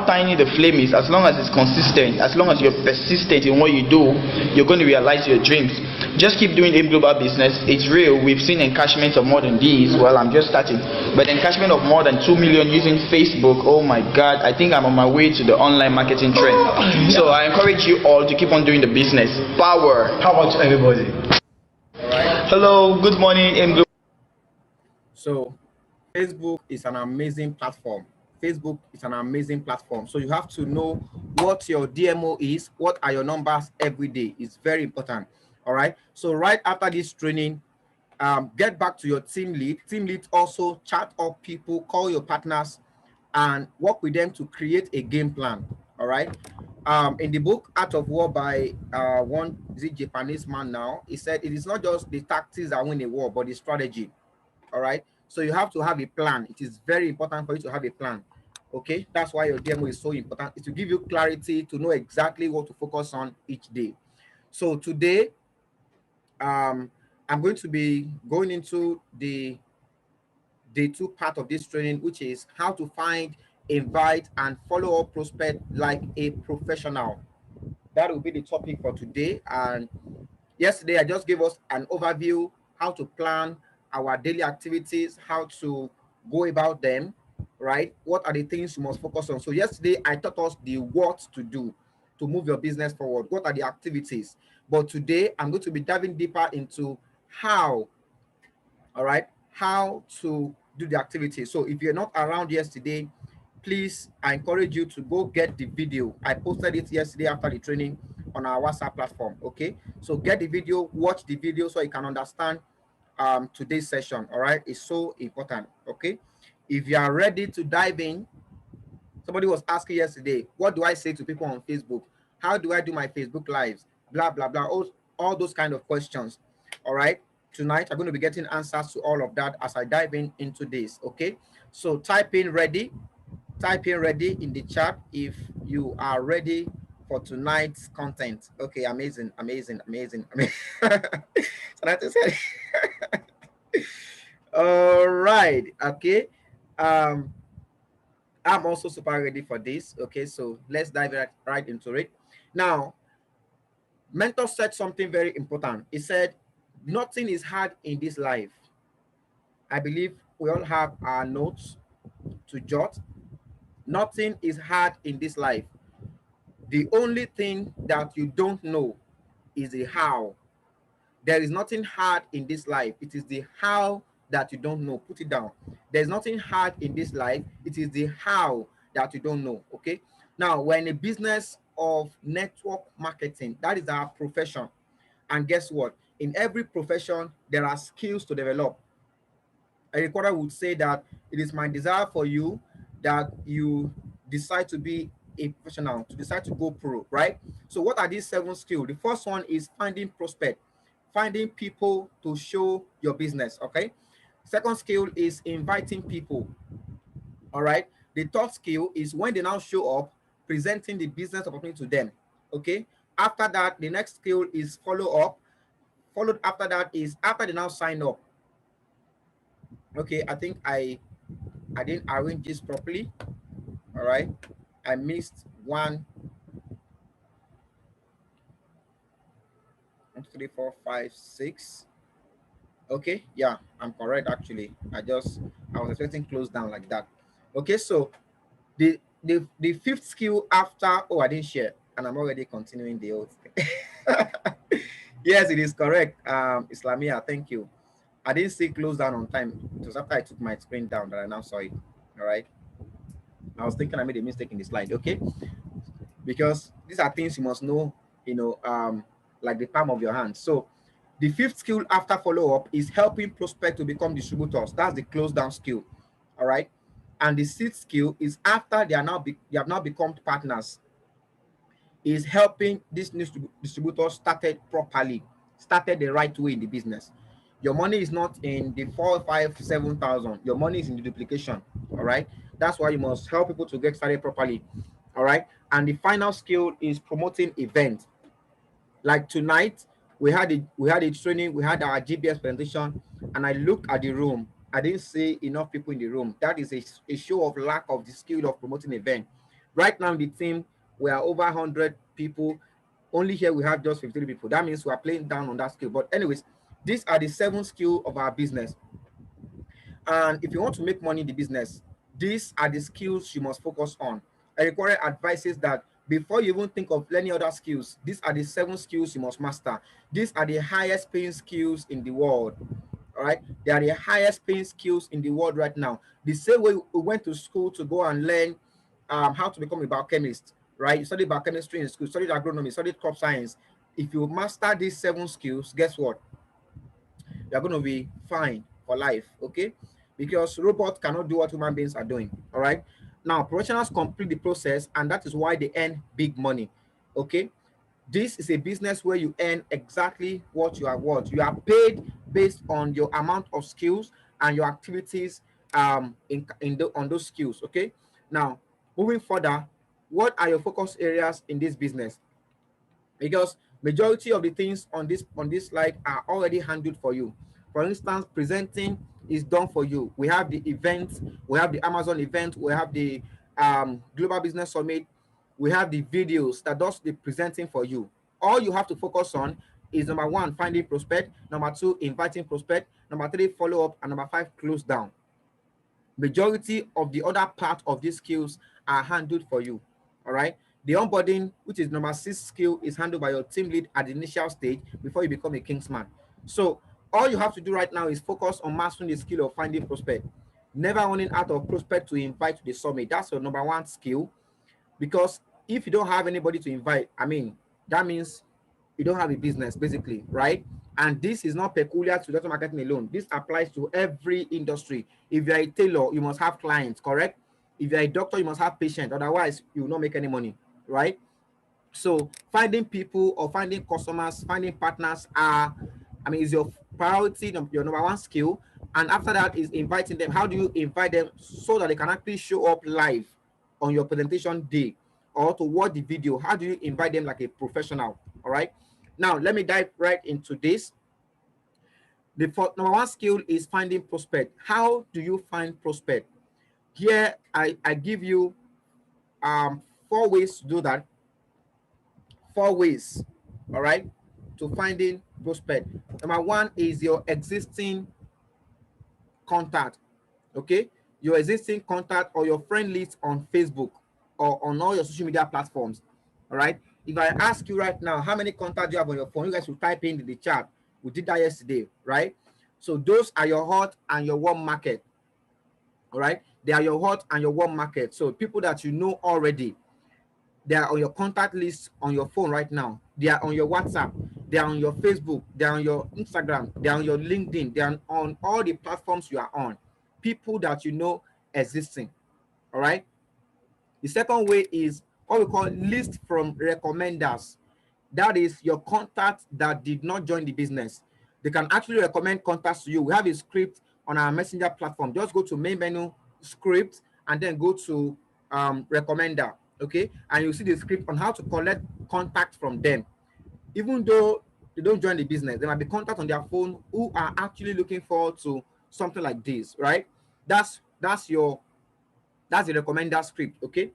tiny the flame is, as long as it's consistent, as long as you're persistent in what you do, you're going to realize your dreams. Just keep doing AIM Global business. It's real. We've seen encashments of more than these. Well, I'm just starting, but encashment of more than 2 million using Facebook. Oh my God, I think I'm on my way to the online marketing trend. So I encourage you all to keep on doing the business. Power. How about everybody? All right. Hello. Good morning, AIM Global. So Facebook is an amazing platform. Facebook is an amazing platform. So you have to know what your DMO is, what are your numbers every day. It's very important. All right. So right after this training, get back to your team lead. Team lead also chat up people, call your partners, and work with them to create a game plan. All right. In the book Art of War by one Japanese man now, he said it is not just the tactics that win a war, but the strategy. All right. So you have to have a plan. It is very important for you to have a plan. Okay. That's why your demo is so important. It's to give you clarity to know exactly what to focus on each day. So today, I'm going to be going into the day 2 part of this training, which is how to find, invite, and follow up prospect like a professional. That will be the topic for today. And yesterday, I just gave us an overview, how to plan our daily activities, how to go about them, right? What are the things you must focus on? So yesterday, I taught us the what to do to move your business forward. What are the activities? But today, I'm going to be diving deeper into how, all right, how to do the activity. So if you're not around yesterday, please, I encourage you to go get the video. I posted it yesterday after the training on our WhatsApp platform. Okay, so get the video, watch the video so you can understand today's session. All right, it's so important. Okay, if you are ready to dive in, somebody was asking yesterday, what do I say to people on Facebook? How do I do my Facebook lives? Blah blah blah, all those kind of questions. All right, tonight I'm going to be getting answers to all of that as I dive in into this. Okay, so type in ready in the chat if you are ready for tonight's content. Okay, amazing. So that's it. All right. Okay. I'm also super ready for this. Okay, so let's dive right into it. Now, mentor said something very important. He said, nothing is hard in this life. I believe we all have our notes to jot. Nothing is hard in this life. The only thing that you don't know is the how. There is nothing hard in this life. It is the how that you don't know. Put it down. There's nothing hard in this life. It is the how that you don't know. Okay. Now, we're in a business of network marketing. That is our profession. And guess what? In every profession, there are skills to develop. A recorder would say that it is my desire for you that you decide to be a professional, to decide to go pro, right? So what are these 7 skills? The first one is finding prospect, finding people to show your business, okay? Second skill is inviting people, all right? The third skill is when they now show up, presenting the business opportunity to them, okay? After that, the next skill is follow up. Followed after that is after they now sign up. Okay, I think I didn't arrange this properly. All right, I missed 1, 2, 3, 4, 5, 6. Okay, yeah, I'm correct actually. I was expecting close down like that. Okay, so the fifth skill after, oh, I didn't share, and I'm already continuing the oath. Yes, it is correct. Islamia, thank you. I didn't say close down on time. It was after I took my screen down that I now saw it. All right. I was thinking I made a mistake in the slide. Okay. Because these are things you must know, like the palm of your hand. So the fifth skill after follow-up is helping prospect to become distributors. That's the close down skill. All right. And the sixth skill is after they have now become partners, is helping this new distributor started properly, started the right way in the business. Your money is not in the 4, 5, 7,000. Your money is in the duplication. All right. That's why you must help people to get started properly. All right. And the final skill is promoting events. Like tonight, we had a training, we had our GBS presentation, and I looked at the room. I didn't see enough people in the room. That is a show of lack of the skill of promoting event. Right now in the team, we are over 100 people. Only here we have just 53 people. That means we are playing down on that skill. But anyways, these are the 7 skills of our business. And if you want to make money in the business, these are the skills you must focus on. I require advices that before you even think of learning other skills, these are the 7 skills you must master. These are the highest paying skills in the world. All right, they are the highest paying skills in the world right now. The same way we went to school to go and learn how to become a biochemist, right? You studied biochemistry in school, studied agronomy, studied crop science. If you master these 7 skills, guess what? You're going to be fine for life, okay? Because robots cannot do what human beings are doing, all right? Now, professionals complete the process, and that is why they earn big money, okay? This is a business where you earn exactly what you are worth. You are paid based on your amount of skills and your activities on those skills, okay? Now, moving further, what are your focus areas in this business? Because majority of the things on this slide are already handled for you. For instance, presenting is done for you. We have the event, we have the Amazon event, we have the Global Business Summit, we have the videos that does the presenting for you. All you have to focus on is number 1, finding prospect, number 2, inviting prospect, number 3, follow up, and number 5, close down. Majority of the other part of these skills are handled for you. All right. The onboarding, which is number 6 skill, is handled by your team lead at the initial stage before you become a Kingsman. So all you have to do right now is focus on mastering the skill of finding prospect. Never running out of prospect to invite to the summit. That's your number 1 skill. Because if you don't have anybody to invite, I mean, that means you don't have a business, basically, right? And this is not peculiar to digital marketing alone. This applies to every industry. If you're a tailor, you must have clients, correct? If you're a doctor, you must have patients. Otherwise, you will not make any money, right? So finding people or finding customers, finding partners is your priority, your number 1 skill. And after that is inviting them. How do you invite them so that they can actually show up live on your presentation day or to watch the video? How do you invite them like a professional? All right. Now, let me dive right into this. The number 1 skill is finding prospect. How do you find prospect? Here, I give you 4 ways to do that. 4 ways, all right, to finding prospect. Number 1 is your existing contact, okay? Your existing contact or your friend list on Facebook or on all your social media platforms, all right? If I ask you right now, how many contacts you have on your phone, you guys will type in the chat. We did that yesterday, right? So those are your hot and your warm market, all right? They are your hot and your warm market. So people that you know already, they are on your contact list on your phone right now. They are on your WhatsApp. They are on your Facebook. They are on your Instagram. They are on your LinkedIn. They are on all the platforms you are on. People that you know existing. All right. The second way is what we call list from recommenders. That is your contact that did not join the business. They can actually recommend contacts to you. We have a script on our messenger platform. Just go to main menu, script, and then go to recommender. Okay, and you'll see the script on how to collect contact from them. Even though they don't join the business, there might be contact on their phone who are actually looking forward to something like this, right? That's the recommender script. Okay.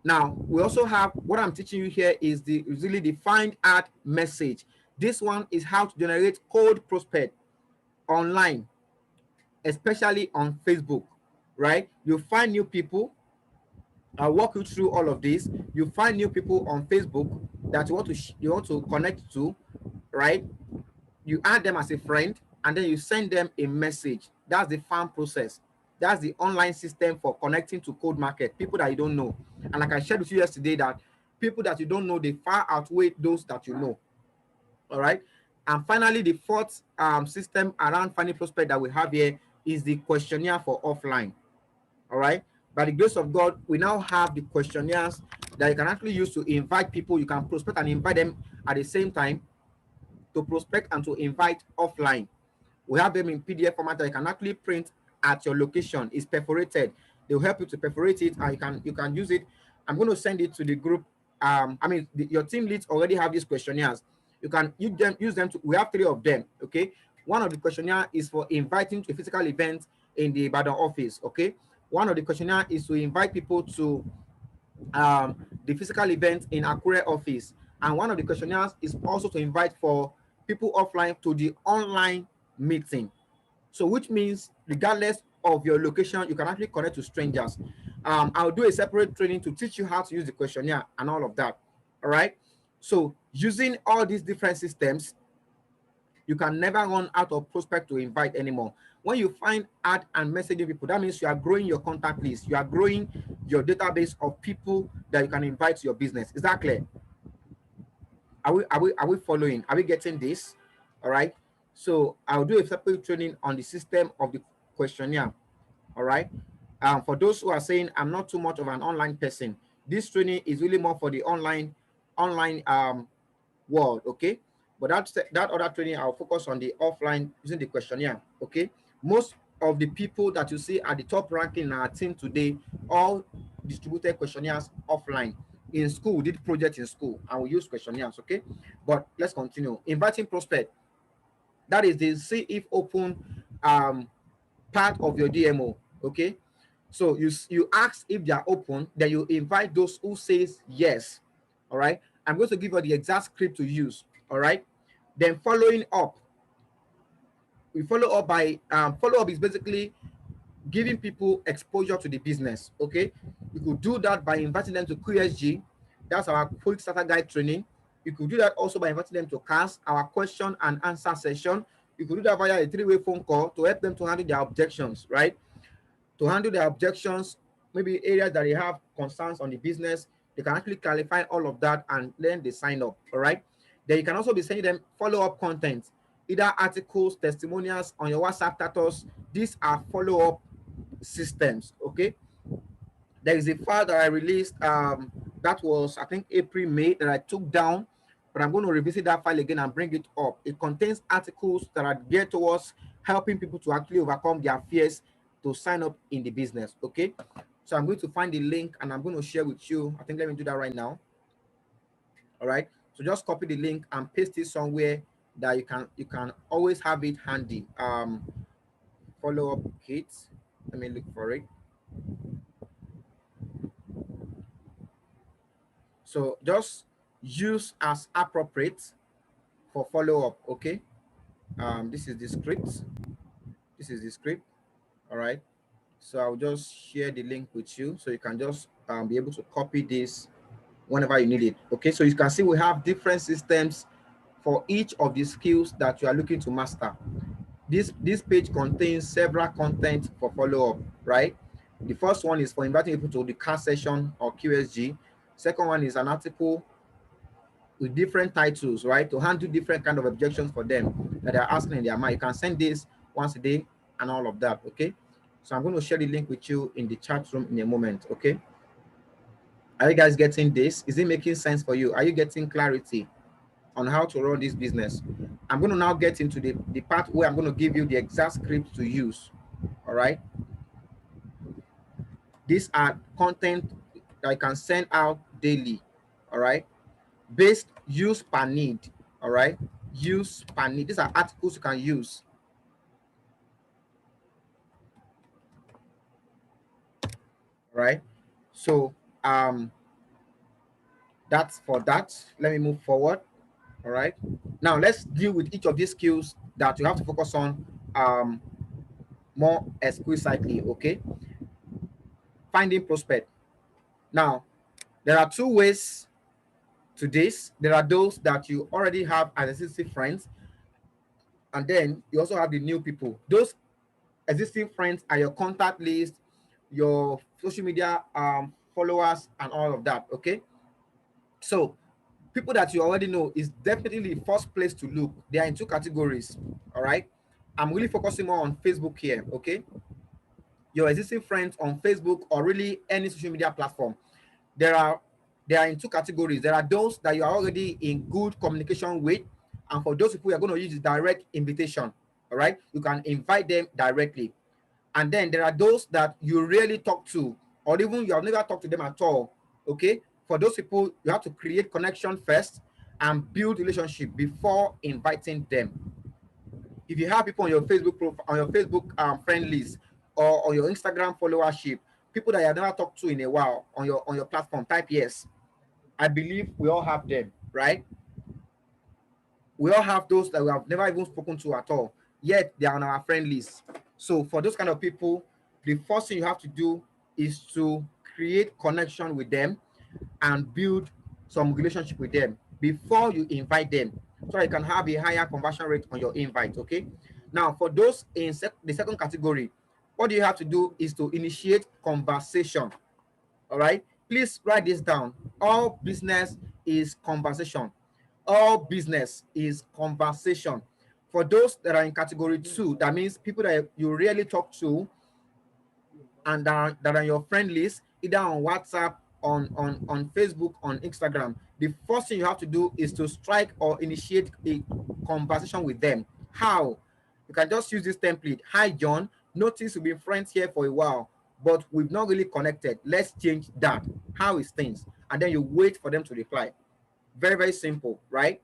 Now we also have what I'm teaching you here is the really the find ad message. This one is how to generate cold prospect online, especially on Facebook, right? You find new people. I'll walk you through all of this. You find new people on Facebook that you want to connect to, right? You add them as a friend, and then you send them a message. That's the farm process. That's the online system for connecting to cold market, people that you don't know. And like I shared with you yesterday, that people that you don't know, they far outweigh those that you know. All right. And finally, the fourth system around finding prospect that we have here is the questionnaire for offline. All right. By the grace of God, we now have the questionnaires that you can actually use to invite people. You can prospect and invite them at the same time, to prospect and to invite offline. We have them in PDF format that you can actually print at your location. It's perforated. They'll help you to perforate it, and you can use it. I'm going to send it to the group. Your team leads already have these questionnaires. You can use them to. We have 3 of them. Okay. One of the questionnaire is for inviting to a physical event in the Ibadan office. Okay. One of the questionnaire is to invite people to the physical event in Akure office. And one of the questionnaires is also to invite for people offline to the online meeting. So which means regardless of your location, you can actually connect to strangers. I'll do a separate training to teach you how to use the questionnaire and all of that. All right. So using all these different systems, you can never run out of prospect to invite anymore. When you find add and messaging people, that means you are growing your contact list. You are growing your database of people that you can invite to your business. Is that clear? Are we following? Are we getting this? All right. So I'll do a separate training on the system of the questionnaire. All right. For those who are saying I'm not too much of an online person, this training is really more for the online world. Okay. But that other training, I'll focus on the offline using the questionnaire. Okay. Most of the people that you see at the top ranking in our team today all distributed questionnaires offline. In school, we did projects in school and we use questionnaires. Okay. But let's continue. Inviting prospect. That is the see if open part of your DMO. Okay. So you ask if they are open, then you invite those who says yes. All right. I'm going to give you the exact script to use. All right. Then following up, we follow up by follow up is basically giving people exposure to the business. Okay. You could do that by inviting them to QSG. That's our quick starter guide training. You could do that also by inviting them to CAS, our question and answer session. You could do that via a three-way phone call to help them to handle their objections, right? To handle their objections, maybe areas that they have concerns on the business, they can actually clarify all of that and then they sign up. All right. Then you can also be sending them follow-up content, either articles, testimonials on your WhatsApp status. These are follow-up systems. Okay. There is a file that I released that was I think April, May, that I took down, but I'm going to revisit that file again and bring it up. It contains articles that are geared towards helping people to actually overcome their fears to sign up in the business. Okay. So I'm going to find the link and I'm going to share with you. I think let me do that right now. All right. So just copy the link and paste it somewhere that you can always have it handy. Follow up kit. Let me look for it. So just use as appropriate for follow up. Okay. This is the script. This is the script. All right. So I'll just share the link with you so you can just be able to copy this whenever you need it. Okay. So you can see we have different systems for each of the skills that you are looking to master. This page contains several content for follow-up, right? The first one is for inviting people to the CAS session or QSG. Second one is an article with different titles, right? To handle different kind of objections for them that they're asking in their mind. You can send this once a day and all of that, okay? So I'm going to share the link with you in the chat room in a moment, okay? Are you guys getting this? Is it making sense for you? Are you getting clarity on how to run this business? I'm going to now get into the part where I'm going to give you the exact script to use, all right? These are content that I can send out daily, all right? Based use per need, all right? Use per need. These are articles you can use. All right. So that's for that. Let me move forward. All right. Now let's deal with each of these skills that you have to focus on more exquisitely. Okay. Finding prospect. Now, there are two ways to this. There are those that you already have as existing friends, and then you also have the new people. Those existing friends are your contact list, your social media followers, and all of that. Okay. So people that you already know is definitely the first place to look. They are in two categories. All right. I'm really focusing more on Facebook here. Okay. Your existing friends on Facebook or really any social media platform. There are they are in two categories. There are those that you are already in good communication with, and for those people, you are going to use direct invitation. All right. You can invite them directly. And then there are those that you really talk to, or even you have never talked to them at all. Okay. For those people, you have to create connection first and build relationship before inviting them. If you have people on your Facebook profile, on your Facebook friend list, or on your Instagram followership, people that you have never talked to in a while on your platform, type yes. I believe we all have them, right? We all have those that we have never even spoken to at all, yet they are on our friend list. So for those kind of people, the first thing you have to do is to create connection with them and build some relationship with them before you invite them, so you can have a higher conversion rate on your invite. Okay, now for those in the second category, what you have to do is to initiate conversation. All right, please write this down. All business is conversation. All business is conversation. For those that are in category 2, that means people that you really talk to and that are your friend list, either on WhatsApp, on Facebook, on Instagram. The first thing you have to do is to strike or initiate a conversation with them. How? You can just use this template. Hi John, notice we've been friends here for a while, but we've not really connected. Let's change that. How is things? And then you wait for them to reply. Very, very simple, right?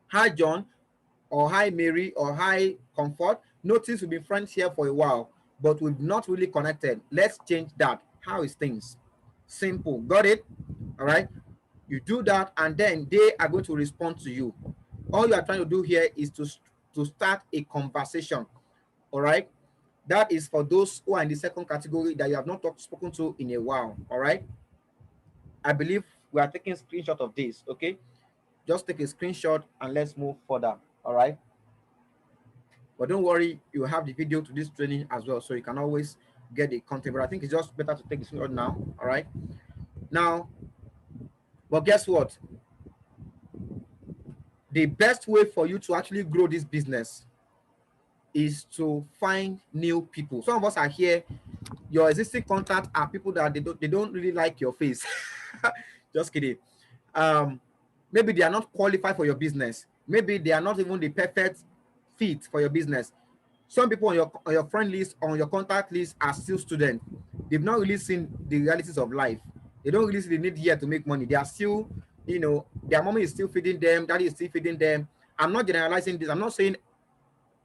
Hi John, or hi Mary, or hi Comfort. Notice we've been friends here for a while, but we've not really connected. Let's change that. How is things? Simple. Got it? All right. You do that, and then they are going to respond to you. All you are trying to do here is to start a conversation. All right. That is for those who are in the second category that you have not spoken to in a while. All right. I believe we are taking a screenshot of this. Okay. Just take a screenshot and let's move further. All right. But don't worry, you have the video to this training as well, so you can always get the content. But I think it's just better to take the screenshot now. All right. Now, but guess what? The best way for you to actually grow this business is to find new people. Some of us are here. Your existing contacts are people that they don't really like your face. Just kidding. Maybe they are not qualified for your business. Maybe they are not even the perfect fit for your business. Some people on your friend list, on your contact list, are still students. They've not really seen the realities of life. They don't really see the need here to make money. They are still, their mommy is still feeding them, daddy is still feeding them. I'm not generalizing this. I'm not saying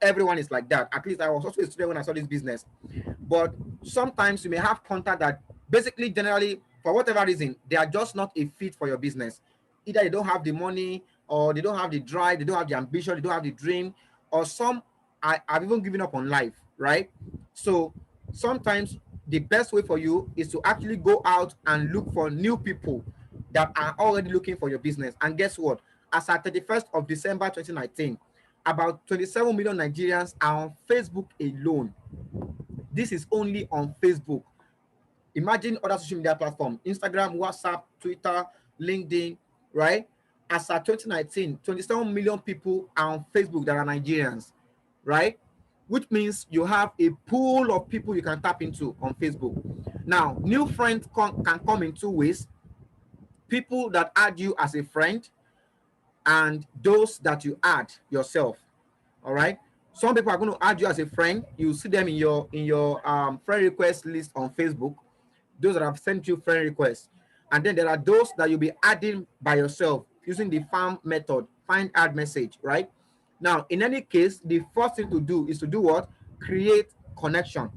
everyone is like that. At least I was also a student when I saw this business. But sometimes you may have contact that basically, generally, for whatever reason, they are just not a fit for your business. Either they don't have the money, or they don't have the drive, they don't have the ambition, they don't have the dream, or some have even given up on life, right? So sometimes the best way for you is to actually go out and look for new people that are already looking for your business. And guess what? As at 31st of December 2019, about 27 million Nigerians are on Facebook alone. This is only on Facebook. Imagine other social media platforms: Instagram, WhatsApp, Twitter, LinkedIn, right? As at 2019, 27 million people are on Facebook that are Nigerians, right? Which means you have a pool of people you can tap into on Facebook. Now, new friends can come in 2 ways: people that add you as a friend, and those that you add yourself. All right. Some people are going to add you as a friend. You see them in your friend request list on Facebook. Those that have sent you friend requests. And then there are those that you'll be adding by yourself using the farm method, find add message, right? Now, in any case, the first thing to do is to do what? Create connection.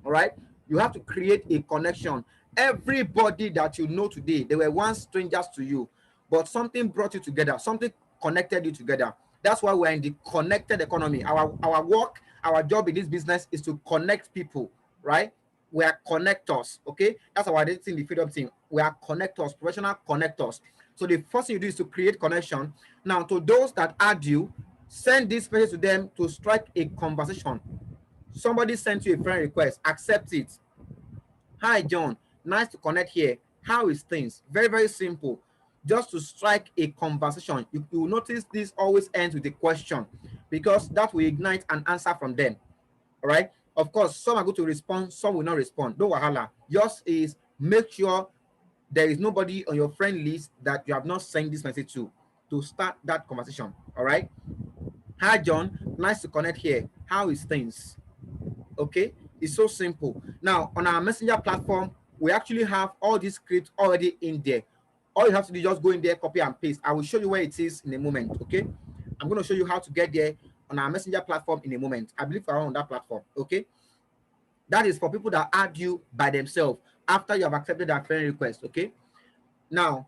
All right. You have to create a connection. Everybody that you know today, they were once strangers to you, but something brought you together, something connected you together. That's why we're in the connected economy. Our work, our job in this business is to connect people, right? We are connectors, okay? That's our identity in the freedom team. We are connectors, professional connectors. So the first thing you do is to create connection. Now, to those that add you, send this message to them to strike a conversation. Somebody sent you a friend request, accept it. Hi John, nice to connect here. How is things? Very, very simple. Just to strike a conversation. You will notice this always ends with a question, because that will ignite an answer from them. All right. Of course, some are going to respond, some will not respond. No wahala. Yours is make sure there is nobody on your friend list that you have not sent this message to start that conversation. All right. Hi John, nice to connect here. How is things? Okay, it's so simple. Now on our messenger platform, we actually have all these scripts already in there. All you have to do is just go in there, copy and paste. I will show you where it is in a moment. Okay, I'm going to show you how to get there on our messenger platform in a moment. I believe we're on that platform. Okay, That is for people that add you by themselves after you have accepted their friend request. Okay. Now,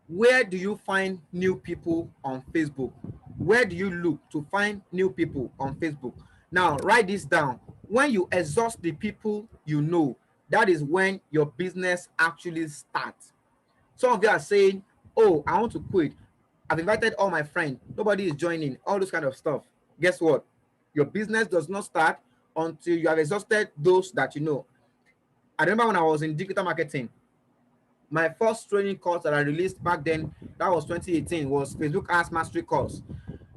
where do you find new people on Facebook? Where do you look to find new people on Facebook? Now, write this down. When you exhaust the people you know, that is when your business actually starts. Some of you are saying, oh, I want to quit. I've invited all my friends. Nobody is joining. All those kind of stuff. Guess what? Your business does not start until you have exhausted those that you know. I remember when I was in digital marketing, my first training course that I released back then, that was 2018, was Facebook Ads Mastery course.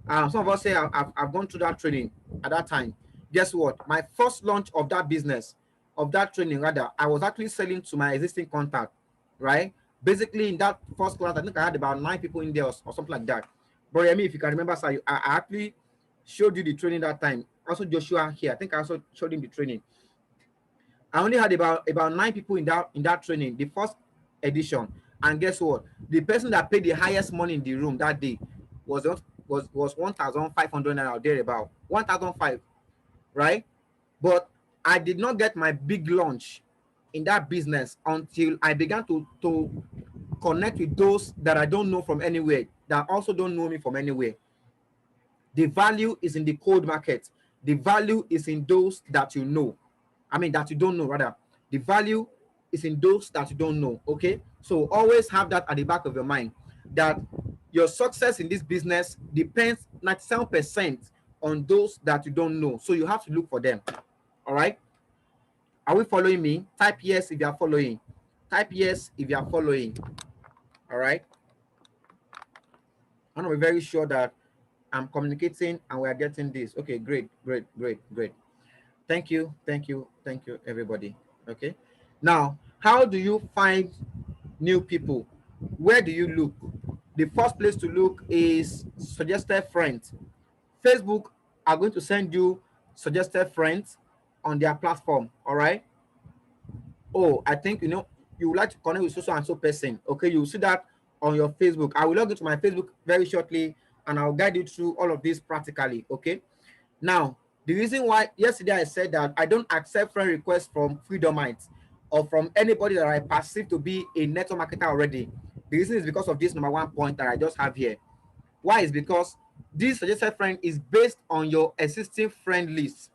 Some of us say I've gone through that training at that time. Guess what? My first launch of that business, of that training rather, I was actually selling to my existing contact, right? Basically, in that first class, I think I had about 9 people in there or something like that. But I mean, if you can remember, sir, I actually showed you the training that time. Also, Joshua here, I think I also showed him the training. I only had about 9 people in that training, the first edition. And guess what? The person that paid the highest money in the room that day was 1,500 naira or thereabout. 1,005, right? But I did not get my big launch in that business until I began to connect with those that I don't know from anywhere, that also don't know me from anywhere. The value is in the cold market. The value is in those that you know. I mean, that you don't know, rather. The value is in those that you don't know, okay? So always have that at the back of your mind, that your success in this business depends 97% on those that you don't know. So you have to look for them, all right? Are we following me? Type yes if you are following. Type yes if you are following, all right? I want to be very sure that I'm communicating and we are getting this. Okay, great. Thank you, everybody. Okay. Now, how do you find new people? Where do you look? The first place to look is suggested friends. Facebook are going to send you suggested friends on their platform. All right. Oh, I think you would like to connect with so and so person. Okay, you will see that on your Facebook. I will log into my Facebook very shortly and I'll guide you through all of this practically. Okay. Now, the reason why yesterday I said that I don't accept friend requests from Freedomites or from anybody that I perceive to be a network marketer already, the reason is because of this number 1 point that I just have here. Why? Is because this suggested friend is based on your existing friend list.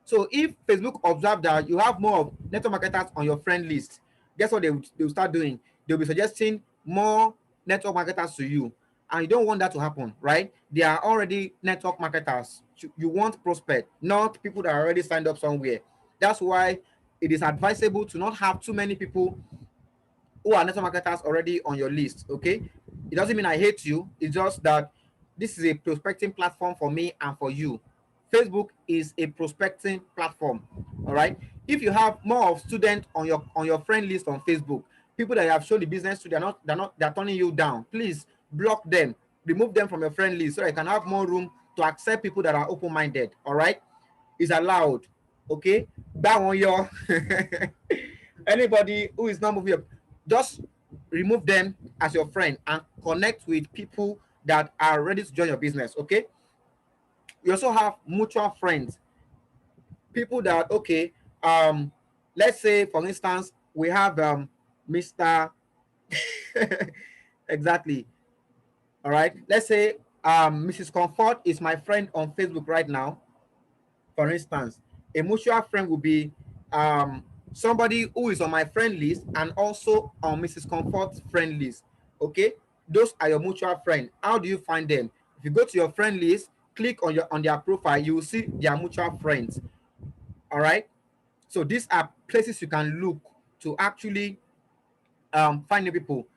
So if Facebook observe that you have more of network marketers on your friend list, guess what they will start doing? They'll be suggesting more network marketers to you. And you don't want that to happen, right? They are already network marketers. You want prospect, not people that are already signed up somewhere. That's why it is advisable to not have too many people who are network marketers already on your list. Okay, it doesn't mean I hate you. It's just that this is a prospecting platform for me and for you. Facebook is a prospecting platform. All right. If you have more of students on your friend list on Facebook, people that you have shown the business to, they're turning you down. Please block them, remove them from your friend list so I can have more room to accept people that are open-minded. All right, is allowed. Okay, that one, your anybody who is not moving up, just remove them as your friend and connect with people that are ready to join your business. Okay, you also have mutual friends, people that, okay, let's say for instance we have Mr. Exactly. All right, let's say Mrs. Comfort is my friend on Facebook right now. For instance, a mutual friend will be somebody who is on my friend list and also on Mrs. Comfort's friend list. Okay, those are your mutual friend. How do you find them? If you go to your friend list, click on their profile, you will see their mutual friends. All right, so these are places you can look to actually find new people.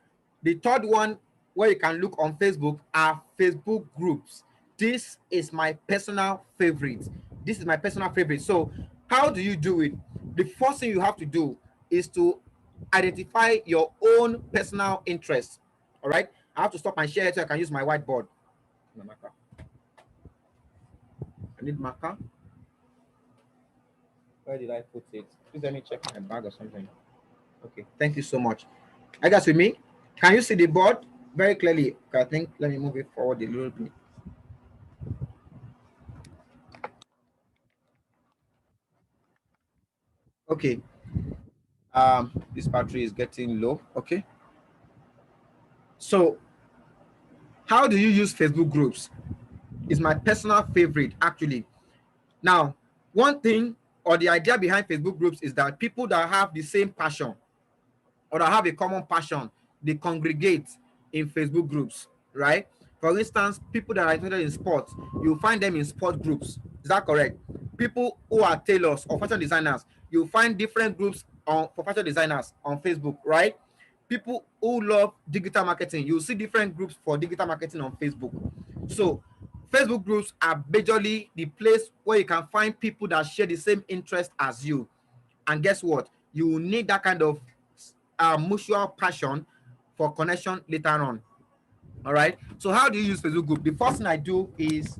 The third one where you can look on Facebook are Facebook groups. This is my personal favorite. So how do you do it? The first thing you have to do is to identify your own personal interests. All right, I have to stop and share it so I can use my whiteboard. I need marker. Where did I put it? Please let me check my bag or something. Okay, thank you so much. I guess with me, can you see the board very clearly? I think, let me move it forward a little bit. Okay. This battery is getting low. Okay. So how do you use Facebook groups? Is my personal favorite, actually. Now, one thing or the idea behind Facebook groups is that people that have the same passion or that have a common passion, they congregate in Facebook groups, right? For instance, people that are interested in sports, you'll find them in sport groups. Is that correct? People who are tailors or fashion designers, you'll find different groups for fashion designers on Facebook, right? People who love digital marketing, you'll see different groups for digital marketing on Facebook. So Facebook groups are majorly the place where you can find people that share the same interest as you. And guess what? You will need that kind of mutual passion for connection later on. All right. So how do you use Facebook group? The first thing I do is,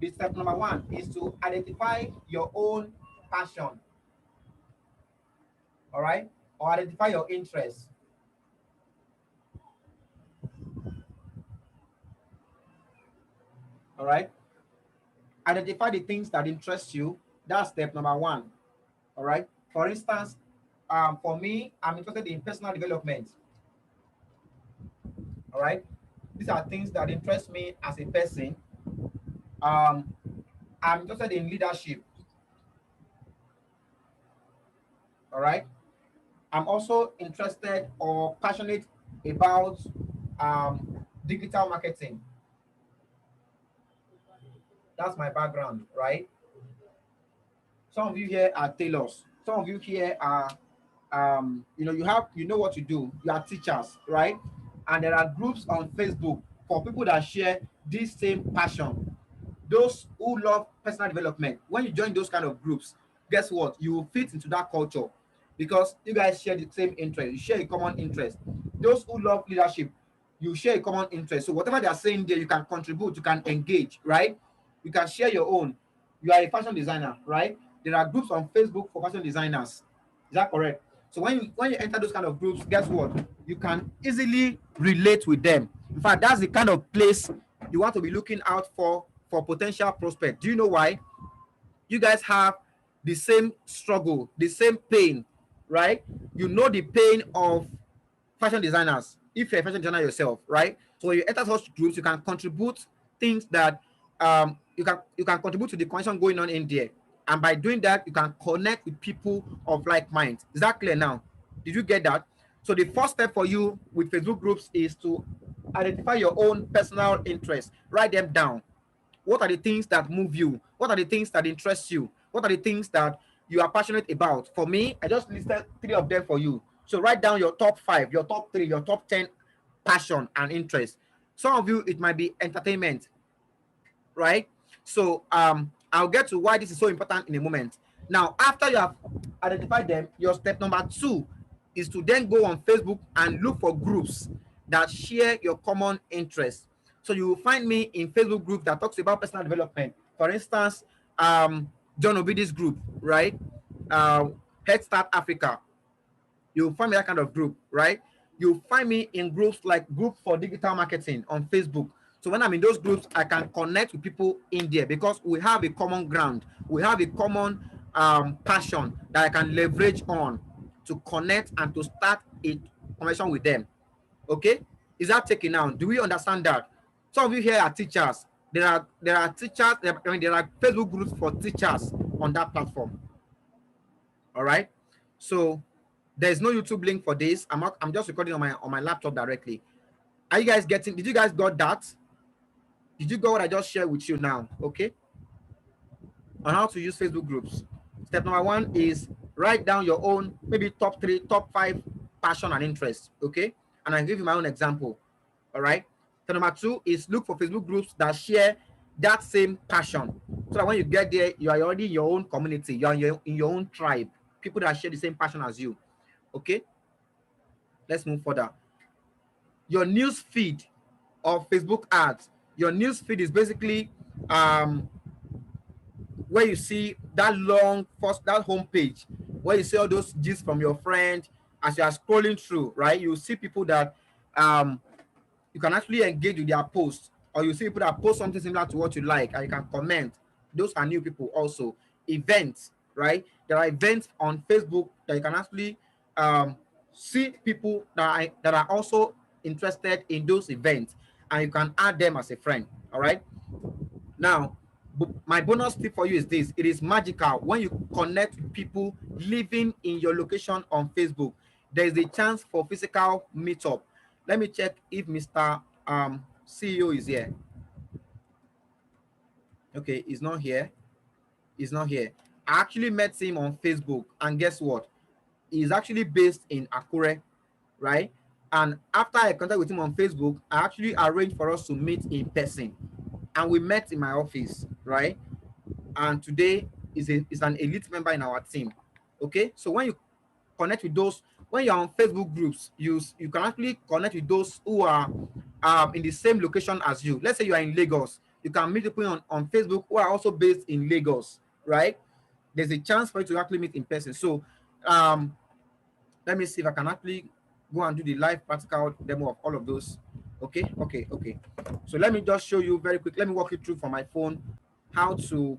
the step number one is to identify your own passion. All right. Or identify your interests. All right. Identify the things that interest you. That's step number one. All right. For instance, for me, I'm interested in personal development. All right. These are things that interest me as a person. Um, I'm interested in leadership. All right. I'm also interested or passionate about digital marketing. That's my background, right? Some of you here are tailors. Some of you here are, you know what you do. You are teachers, right? And there are groups on Facebook for people that share this same passion. Those who love personal development. When you join those kind of groups, guess what? You will fit into that culture because you guys share the same interest. You share a common interest. Those who love leadership, you share a common interest. So whatever they are saying there, you can contribute, you can engage, right? You can share your own. You are a fashion designer, right? There are groups on Facebook for fashion designers. Is that correct? So when you enter those kind of groups, guess what? You can easily relate with them. In fact, that's the kind of place you want to be looking out for potential prospect. Do you know why? You guys have the same struggle, the same pain, right? You know the pain of fashion designers if you're a fashion designer yourself, right? So when you enter such groups, you can contribute things that you can contribute to the connection going on in there. And by doing that, you can connect with people of like mind. Is that clear now? Did you get that? So the first step for you with Facebook groups is to identify your own personal interests. Write them down. What are the things that move you? What are the things that interest you? What are the things that you are passionate about? For me, I just listed 3 of them for you. So write down your top 5, your top 3, your top 10 passion and interest. Some of you, it might be entertainment, right? So I'll get to why this is so important in a moment. Now, after you have identified them, your step number 2 is to then go on Facebook and look for groups that share your common interests. So you will find me in Facebook group that talks about personal development. For instance, John Obidi's group, right? Head Start Africa. You'll find me that kind of group, right? You'll find me in groups like Group for Digital Marketing on Facebook. So when I'm in those groups, I can connect with people in there because we have a common ground. We have a common passion that I can leverage on to connect and to start a conversation with them. Okay? Is that taken now? Do we understand that? Some of you here are teachers. There are teachers, there are Facebook groups for teachers on that platform. All right. So there's no YouTube link for this. I'm just recording on my laptop directly. Are you guys getting? Did you guys got that? Did you got what I just shared with you now? Okay. On how to use Facebook groups. Step number 1 is write down your own maybe top 3, top 5 passion and interest. Okay. And I'll give you my own example. All right. Step number 2 is look for Facebook groups that share that same passion. So that when you get there, you are already in your own community. You are in your own tribe. People that share the same passion as you. Okay. Let's move further. Your news feed of Facebook ads. Your news feed is basically where you see that that home page where you see all those gifs from your friend as you are scrolling through, right? You see people that you can actually engage with their posts, or you see people that post something similar to what you like and you can comment. Those are new people also. Events, right? There are events on Facebook that you can actually um, see people that are also interested in those events, and you can add them as a friend. All right. Now, my bonus tip for you is this: it is magical when you connect with people living in your location on Facebook. There is a chance for physical meetup. Let me check if Mr. CEO is here. Okay, he's not here. He's not here. I actually met him on Facebook, and guess what? He's actually based in Akure, right? And after I contacted with him on Facebook, I actually arranged for us to meet in person, and we met in my office, right? And today is an elite member in our team. Okay, so when you connect with those, when you're on Facebook groups, you can actually connect with those who are in the same location as you. Let's say you are in Lagos, you can meet people on Facebook who are also based in Lagos, right? There's a chance for you to actually meet in person. So um let me see if I can actually go and do the live practical demo of all of those. Okay, okay, okay. So let me just show you very quick. Let me walk you through from my phone how to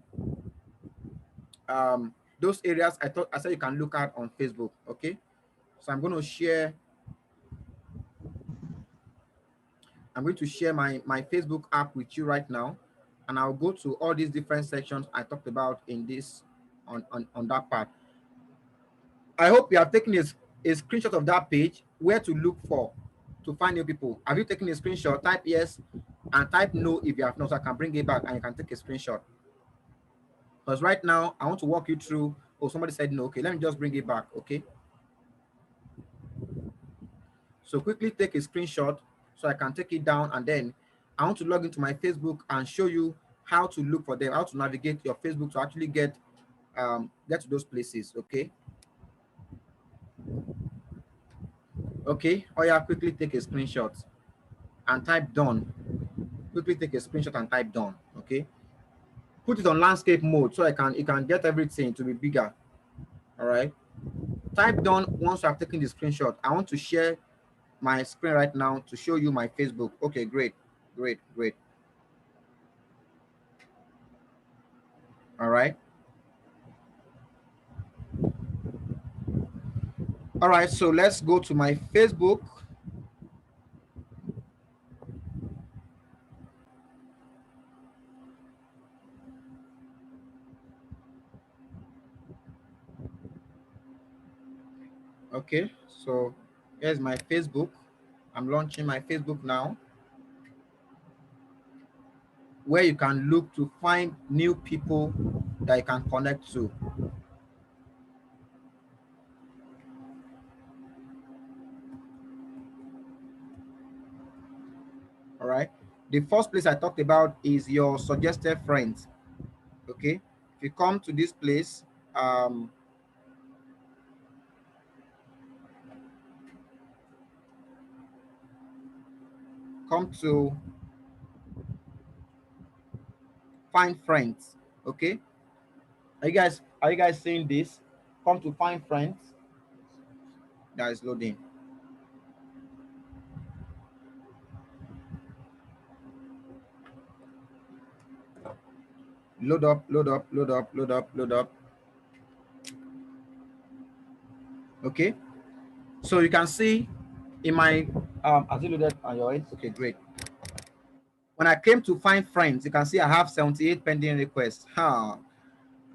those areas I said you can look at on Facebook. Okay, so I'm going to share my Facebook app with you right now, and I'll go to all these different sections I talked about in this on that part. I hope you have taken a screenshot of that page where to look for to find new people. Have you taken a screenshot? Type yes and type no if you have not, so I can bring it back and you can take a screenshot. Because right now I want to walk you through. Oh, somebody said no. Okay, let me just bring it back. Okay. So quickly take a screenshot so I can take it down, and then I want to log into my Facebook and show you how to look for them, how to navigate your Facebook to actually get to those places. Okay. Okay. Oh yeah, quickly take a screenshot and type done. Quickly take a screenshot and type done. Okay. Put it on landscape mode so you can get everything to be bigger. All right. Type done once I've taken the screenshot. I want to share my screen right now to show you my Facebook. Okay, great, great, great. All right. All right, so let's go to my Facebook. Okay, so here's my Facebook. I'm launching my Facebook now, where you can look to find new people that you can connect to. All right. The first place I talked about is your suggested friends. Okay. If you come to this place, come to find friends. Okay. Are you guys seeing this? Come to find friends. That is loading. Load up, load up, load up, load up, load up. Okay. So you can see in my has it loaded on your end? Okay, great. When I came to find friends, you can see I have 78 pending requests. I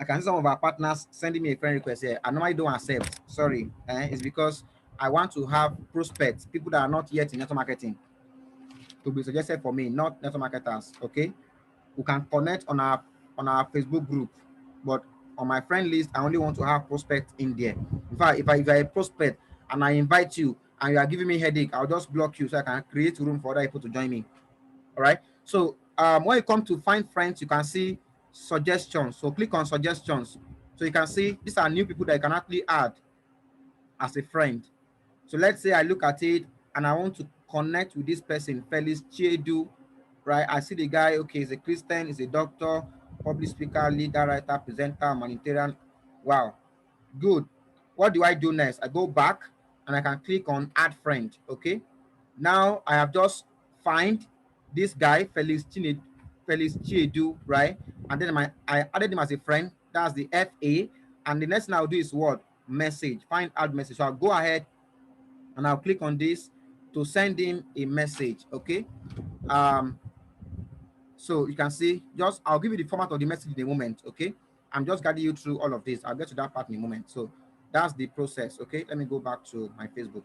can see some of our partners sending me a friend request here. I normally don't accept. Sorry. It's because I want to have prospects, people that are not yet in network marketing, to be suggested for me, not network marketers. Okay. We can connect on our Facebook group, but on my friend list, I only want to have prospects in there. In fact, if you're a prospect and I invite you and you are giving me headache, I'll just block you so I can create room for other people to join me. All right. So when you come to find friends, you can see suggestions. So click on suggestions. So you can see these are new people that you can actually add as a friend. So let's say I look at it and I want to connect with this person, Felix Chiedu, right? I see the guy, okay, he's a Christian, he's a doctor, public speaker, leader, writer, presenter, humanitarian. Wow, good. What do I do next? I go back and I can click on add friend, okay? Now I have just find this guy, Felix Chiedu, right? And then I added him as a friend. That's the FA. And the next thing I'll do is what? Message. Find add message. So I'll go ahead and I'll click on this to send him a message. Okay. So you can see, just I'll give you the format of the message in a moment. Okay. I'm just guiding you through all of this. I'll get to that part in a moment. So that's the process. Okay. Let me go back to my Facebook.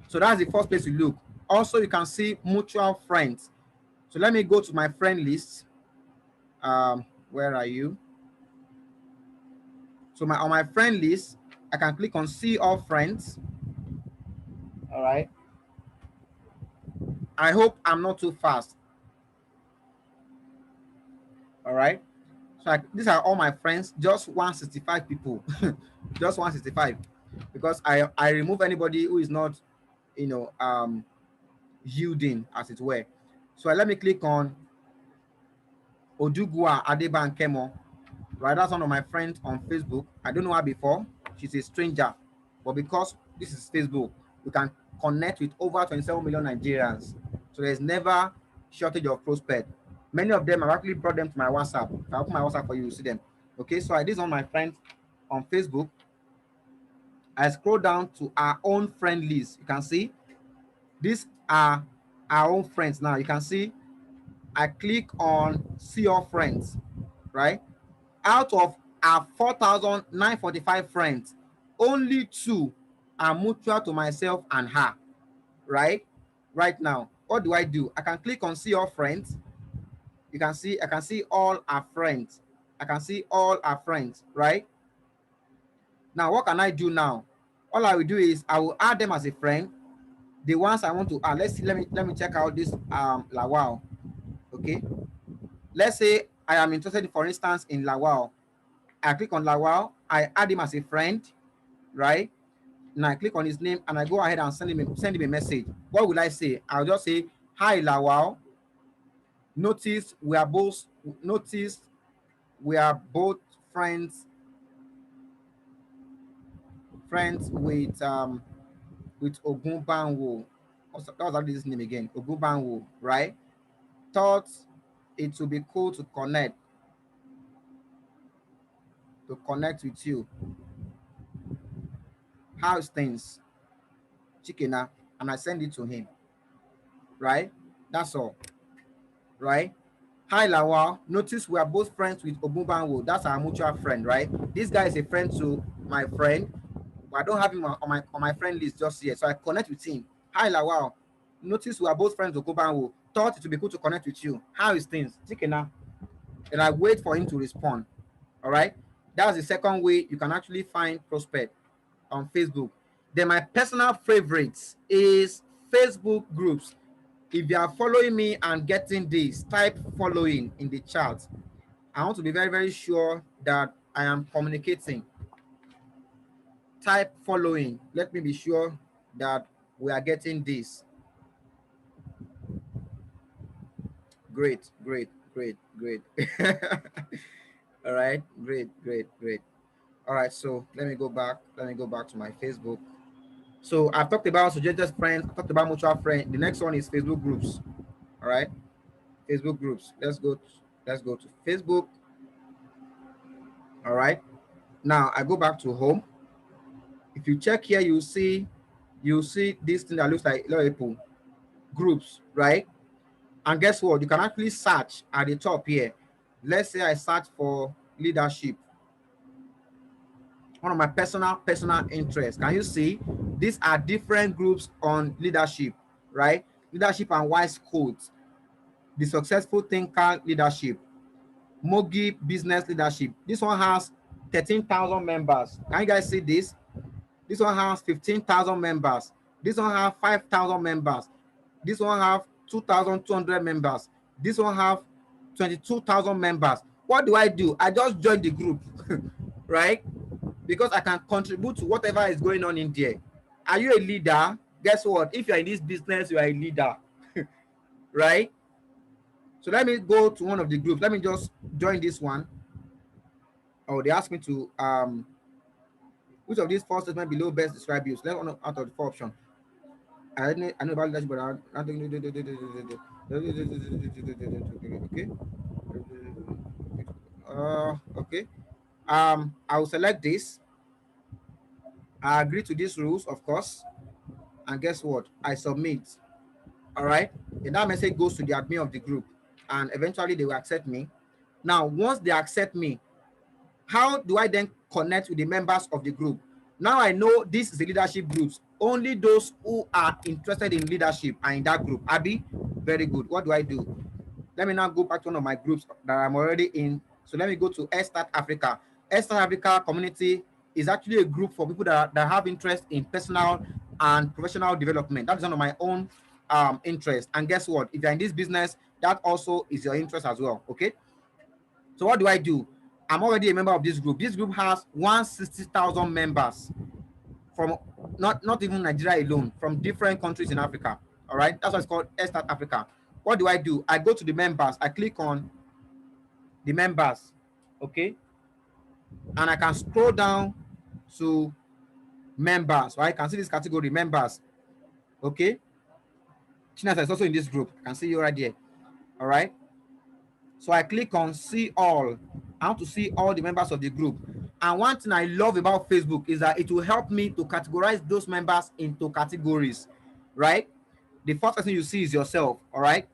So that's the first place you look. Also, you can see mutual friends. So let me go to my friend list. Where are you? So on my friend list, I can click on see all friends. All right. I hope I'm not too fast. All right. So these are all my friends, just 165 people, just 165, because I remove anybody who is not, yielding, as it were. So let me click on Odugua Adebankemo. Right, that's one of my friends on Facebook. I don't know her before. She's a stranger, but because this is Facebook, we can connect with over 27 million Nigerians. So there's never shortage of prospect. Many of them, I've actually brought them to my WhatsApp. If I open my WhatsApp for you, you see them. Okay, so this is on my friends on Facebook. I scroll down to our own friend list. You can see these are our own friends. Now you can see I click on see your friends, right? Out of our 4,945 friends, only 2 are mutual to myself and her, right? Right now, what do? I can click on see all friends. You can see, I can see all our friends. I can see all our friends, right? Now, what can I do now? All I will do is I will add them as a friend. The ones I want to add, let's see, let me check out this Lawal. Okay. Let's say I am interested, for instance, in Lawal. I click on Lawal, I add him as a friend, right? Now I click on his name and I go ahead and send him a message. What will I say? I'll just say, hi Lawal. Notice we are both friends with Ogunbanwo. That was his name again, Ogunbanwo, right? Thought it would be cool to connect with you. How's things? Chikena, and I send it to him. Right? That's all. Right? Hi Lawal. Notice we are both friends with Ogunbanwo. That's our mutual friend, right? This guy is a friend to my friend, but I don't have him on my friend list just yet. So I connect with him. Hi Lawal. Notice we are both friends with Ogunbanwo. Thought it would be cool to connect with you. How is things? Chikena. And I wait for him to respond. All right. That's the second way you can actually find prospect on Facebook. Then my personal favorites is Facebook groups. If you are following me and getting this, type following in the chat. I want to be very, very sure that I am communicating. Type following. Let me be sure that we are getting this. Great, great, great, great. All right, great, great, great. All right, so let me go back. Let me go back to my Facebook. So I've talked about suggested friends. I talked about mutual friends. The next one is Facebook groups. All right, Facebook groups. Let's go to Facebook. All right. Now I go back to home. If you check here, you see this thing that looks like people groups, right? And guess what? You can actually search at the top here. Let's say I search for leadership. One of my personal interests. Can you see? These are different groups on leadership, right? Leadership and wise codes. The successful thinker leadership. Mogi business leadership. This one has 13,000 members. Can you guys see this? This one has 15,000 members. This one has 5,000 members. This one have 2,200 members. This one have 22,000 members. What do? I just join the group, right? Because I can contribute to whatever is going on in there. Are you a leader? Guess what? If you're in this business, you are a leader, right? So let me go to one of the groups. Let me just join this one. Oh, they asked me to which of these four statements below best describe you? So let's one out of the four options. I know about that, but I think okay. Okay. I will select this. I agree to these rules, of course. And guess what? I submit. All right. And that message goes to the admin of the group. And eventually they will accept me. Now, once they accept me, how do I then connect with the members of the group? Now I know this is the leadership groups. Only those who are interested in leadership are in that group. Abby, very good. What do I do? Let me now go back to one of my groups that I'm already in. So let me go to Start Africa. Start Africa community is actually a group for people that have interest in personal and professional development. That is one of my own interests. And guess what? If you're in this business, that also is your interest as well. Okay. So what do I do? I'm already a member of this group. This group has 160,000 members from not even Nigeria alone, from different countries in Africa. All right, that's why it's called Start Africa. What do? I go to the members. I click on the members, okay, and I can scroll down to members. Right, I can see this category members. Okay, Chinasa is also in this group. I can see you right there. All right. So I click on see all. I want to see all the members of the group. And one thing I love about Facebook is that it will help me to categorize those members into categories, right? The first person you see is yourself, all right?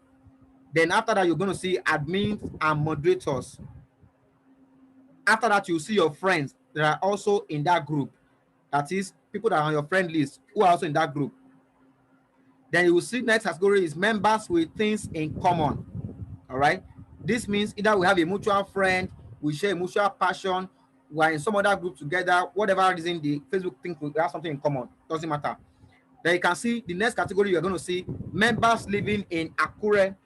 Then after that, you're going to see admins and moderators. After that, you see your friends that are also in that group. That is, people that are on your friend list who are also in that group. Then you will see next category is members with things in common, all right? This means either we have a mutual friend, we share a mutual passion, we are in some other group together, whatever reason the Facebook thinks we have something in common, doesn't matter. Then you can see the next category you're going to see members living in Akure.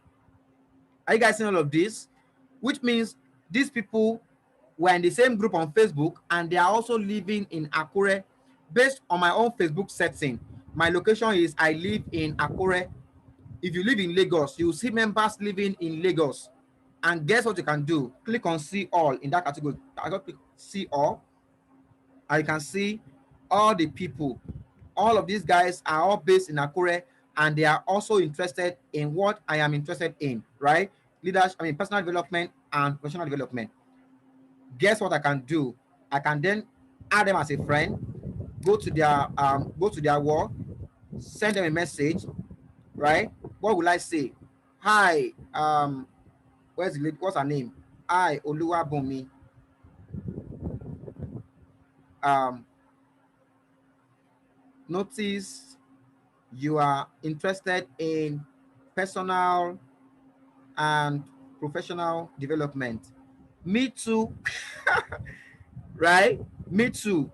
Are you guys seeing all of this? Which means these people were in the same group on Facebook and they are also living in Akure. Based on my own Facebook setting, my location is I live in Akure. If you live in Lagos, you will see members living in Lagos. And guess what you can do? Click on see all in that category. I got click see all. And you can see all the people. All of these guys are all based in Akure and they are also interested in what I am interested in, right? Leadership, personal development and professional development. Guess what I can do? I can then add them as a friend, go to their wall, send them a message, right? What will I say? Hi, where's the lady? What's her name? Hi, Oluwabumi. Notice you are interested in personal and professional development. Me too. Right? Me too.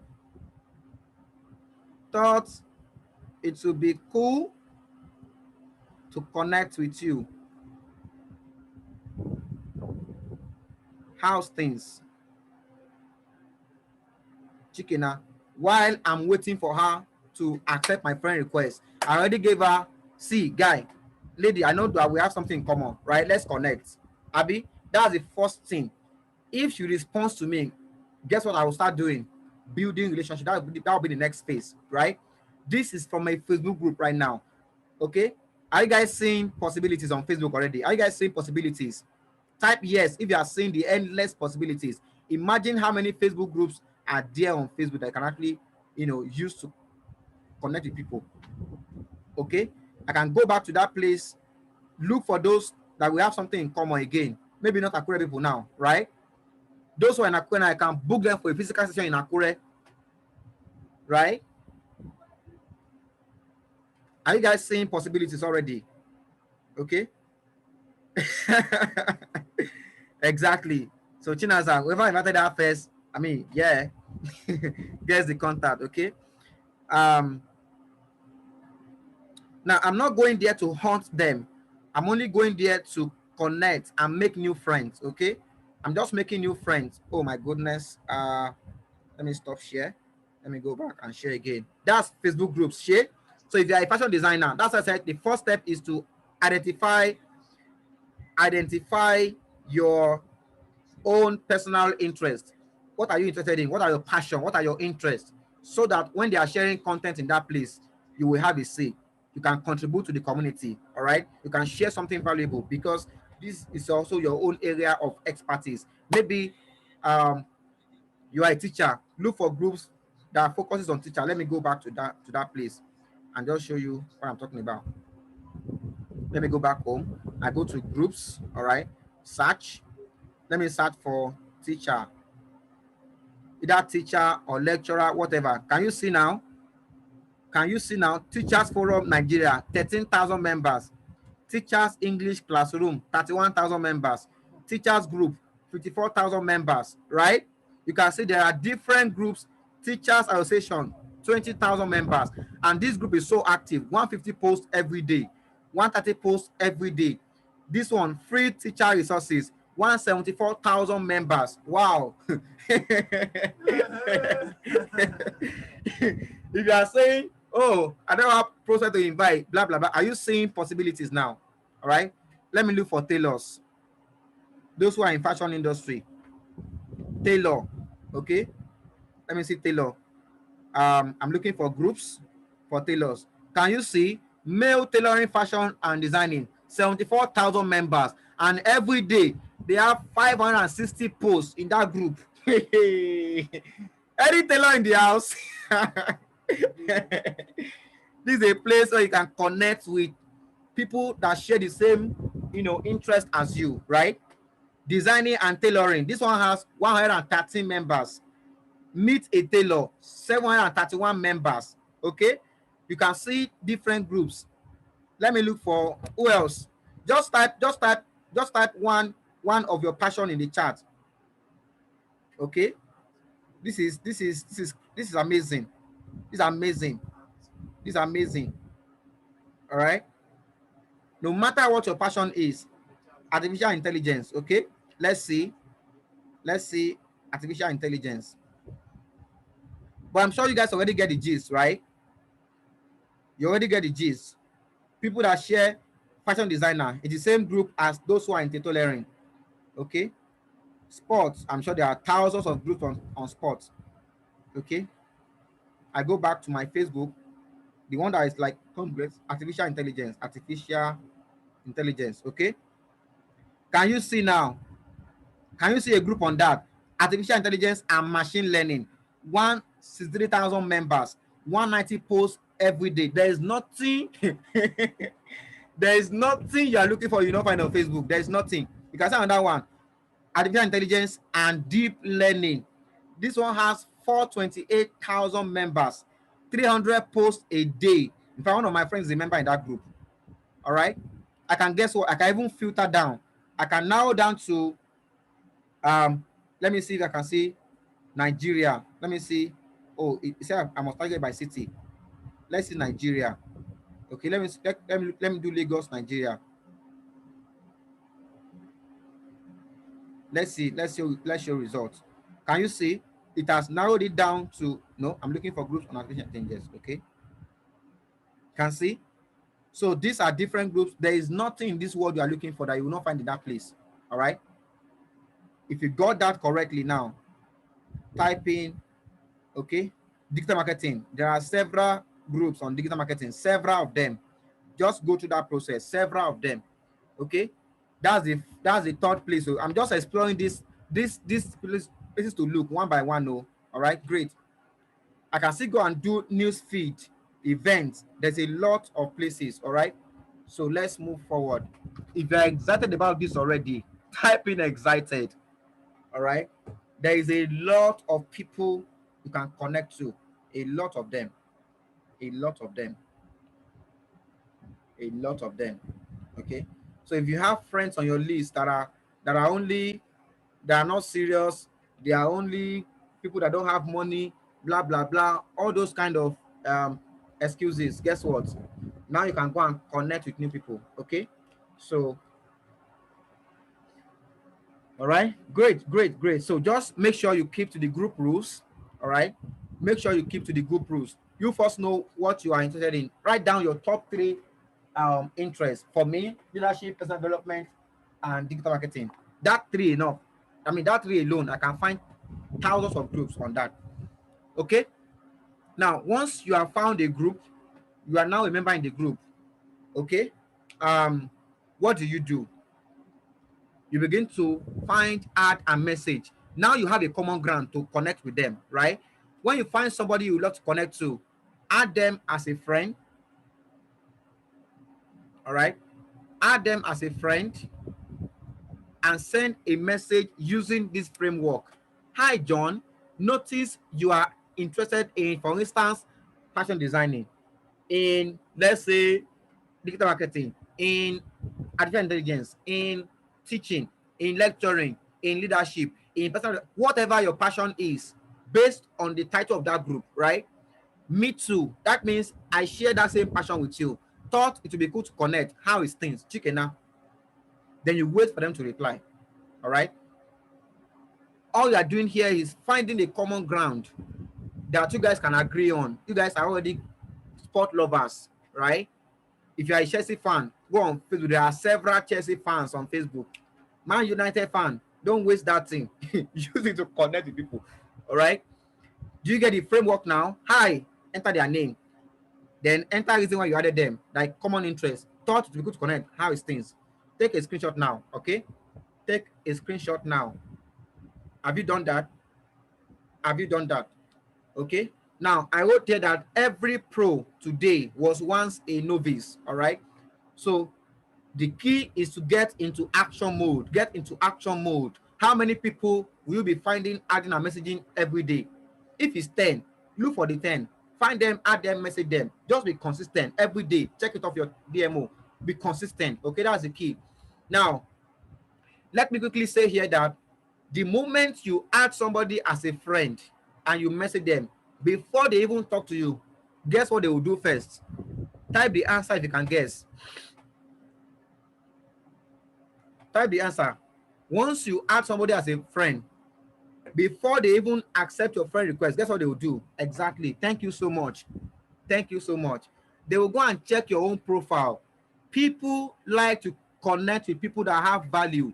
Thought it would be cool to connect with you. How's things? Chikena, while I'm waiting for her to accept my friend request, I already gave her, see, guy, lady, I know that we have something in common, right? Let's connect. Abby, that's the first thing. If she responds to me, guess what I will start doing? Building relationship. That will be the next phase, right? This is from my Facebook group right now. Okay? Are you guys seeing possibilities on Facebook already? Are you guys seeing possibilities? Type yes if you are seeing the endless possibilities. Imagine how many Facebook groups are there on Facebook that can actually, use to connect with people. Okay? I can go back to that place, look for those that we have something in common again. Maybe not Akure people now, right? Those who are in Akure, I can book them for a physical session in Akure, right? Are you guys seeing possibilities already? Okay. Exactly. So Chinaza, whoever invited that first, yeah, gets the contact. Okay. Now I'm not going there to hunt them. I'm only going there to connect and make new friends. Okay. I'm just making new friends. Oh my goodness. Let me stop share. Let me go back and share again. That's Facebook groups. Share. So if you're a fashion designer, that's what I said. The first step is to identify your own personal interest. What are you interested in? What are your passion? What are your interests? So that when they are sharing content in that place, you will have a say. You can contribute to the community. All right. You can share something valuable because this is also your own area of expertise. Maybe You are a teacher. Look for groups that focuses on teacher. Let me go back to that place and just show you what I'm talking about. Let me go back home. I go to groups. All right. Search. Let me search for teacher. Either teacher or lecturer, whatever. Can you see now? Can you see now? Teachers Forum Nigeria, 13,000 members. Teachers English Classroom, 31,000 members. Teachers Group, 54,000 members, right? You can see there are different groups. Teachers Association, 20,000 members. And this group is so active, 150 posts every day, 130 posts every day. This one, free teacher resources, 174,000 members. Wow. If you are saying, oh, I don't have process to invite, blah, blah, blah, are you seeing possibilities now? All right. Let me look for tailors. Those who are in fashion industry. Tailor. Okay. Let me see tailor. I'm looking for groups for tailors. Can you see male tailoring, fashion, and designing? 74,000 members. And every day they have 560 posts in that group. Any tailor in the house. This is a place where you can connect with people that share the same, interest as you, right? Designing and tailoring. This one has 113 members. Meet a tailor, 731 members. Okay, you can see different groups. Let me look for who else. Just type one of your passion in the chat. Okay, this is amazing. This is amazing. This is amazing. All right. No matter what your passion is, artificial intelligence. Okay, let's see artificial intelligence. But I'm sure you guys already get the gist, right? You already get the gist. People that share fashion designer is the same group as those who are in tailoring. Okay, sports. I'm sure there are thousands of groups on sports. Okay, I go back to my Facebook, the one that is like complex artificial intelligence. Okay, can you see now? Can you see a group on that? Artificial intelligence and machine learning. 163,000 members, 190 posts every day. There is nothing. There is nothing you are looking for. You don't find on Facebook. There is nothing. You can see another one. Artificial intelligence and deep learning. This one has 428,000 members, 300 posts a day. In fact, one of my friends is a member in that group. All right. I can guess what? I can even filter down. I can narrow down to let me see if I can see Nigeria. Let me see. Oh, it said I must target by city. Let's see Nigeria. Okay, let me do Lagos, Nigeria. Let's show results. Can you see? It has narrowed it down to no. I'm looking for groups on artificial intelligence. Okay, can see. So these are different groups. There is nothing in this world you are looking for that you will not find in that place. All right. If you got that correctly now, type in, okay, digital marketing. There are several groups on digital marketing, several of them. Just go through that process, several of them. Okay, that's the third place. So I'm just exploring this places to look one by one. No, all right, great. I can still go and do news feed, events. There's a lot of places. All right, so let's move forward. If you're excited about this already, type in excited. All right, there is a lot of people you can connect to, a lot of them. Okay, so if you have friends on your list that are not serious, they are only people that don't have money, blah blah blah, all those kind of excuses, guess what, now you can go and connect with new people. Okay, so all right, great. So just make sure you keep to the group rules. All right, make sure you keep to the group rules. You first know what you are interested in. Write down your top 3 interests. For me, leadership, personal development, and digital marketing. That 3 enough. I mean, that 3 alone, I can find thousands of groups on that. Okay, now once you have found a group, you are now a member in the group. Okay, what do? You begin to find, add, and message. Now you have a common ground to connect with them, right? When you find somebody you love to connect to, add them as a friend. All right, add them as a friend and send a message using this framework. Hi John, notice you are interested in, for instance, fashion designing, in, let's say, digital marketing, in artificial intelligence, in teaching, in lecturing, in leadership, in personal, whatever your passion is, based on the title of that group, right? Me too. That means I share that same passion with you. Thought it would be good to connect. How is things? Chicken now. Then you wait for them to reply. All right. All you are doing here is finding a common ground that you guys can agree on. You guys are already sport lovers, right? If you are a Chelsea fan, go on Facebook. There are several Chelsea fans on Facebook. Man United fan, don't waste that thing. Use it to connect with people. All right. Do you get the framework now? Hi, enter their name. Then enter reason why you added them, like common interest. Thought to be good to connect. How is things? Take a screenshot now. Okay. Take a screenshot now. Have you done that? Have you done that? Okay. Now I wrote here that every pro today was once a novice. All right. So the key is to get into action mode. Get into action mode. How many people will you be finding adding and messaging every day? If it's 10, look for the 10. Find them, add them, message them. Just be consistent every day. Check it off your DMO. Be consistent. Okay, that's the key. Now, let me quickly say here that the moment you add somebody as a friend and you message them, before they even talk to you, guess what they will do first? Type the answer if you can guess. Type the answer. Once you add somebody as a friend, before they even accept your friend request, guess what they will do? Exactly. Thank you so much. Thank you so much. They will go and check your own profile. People like to connect with people that have value.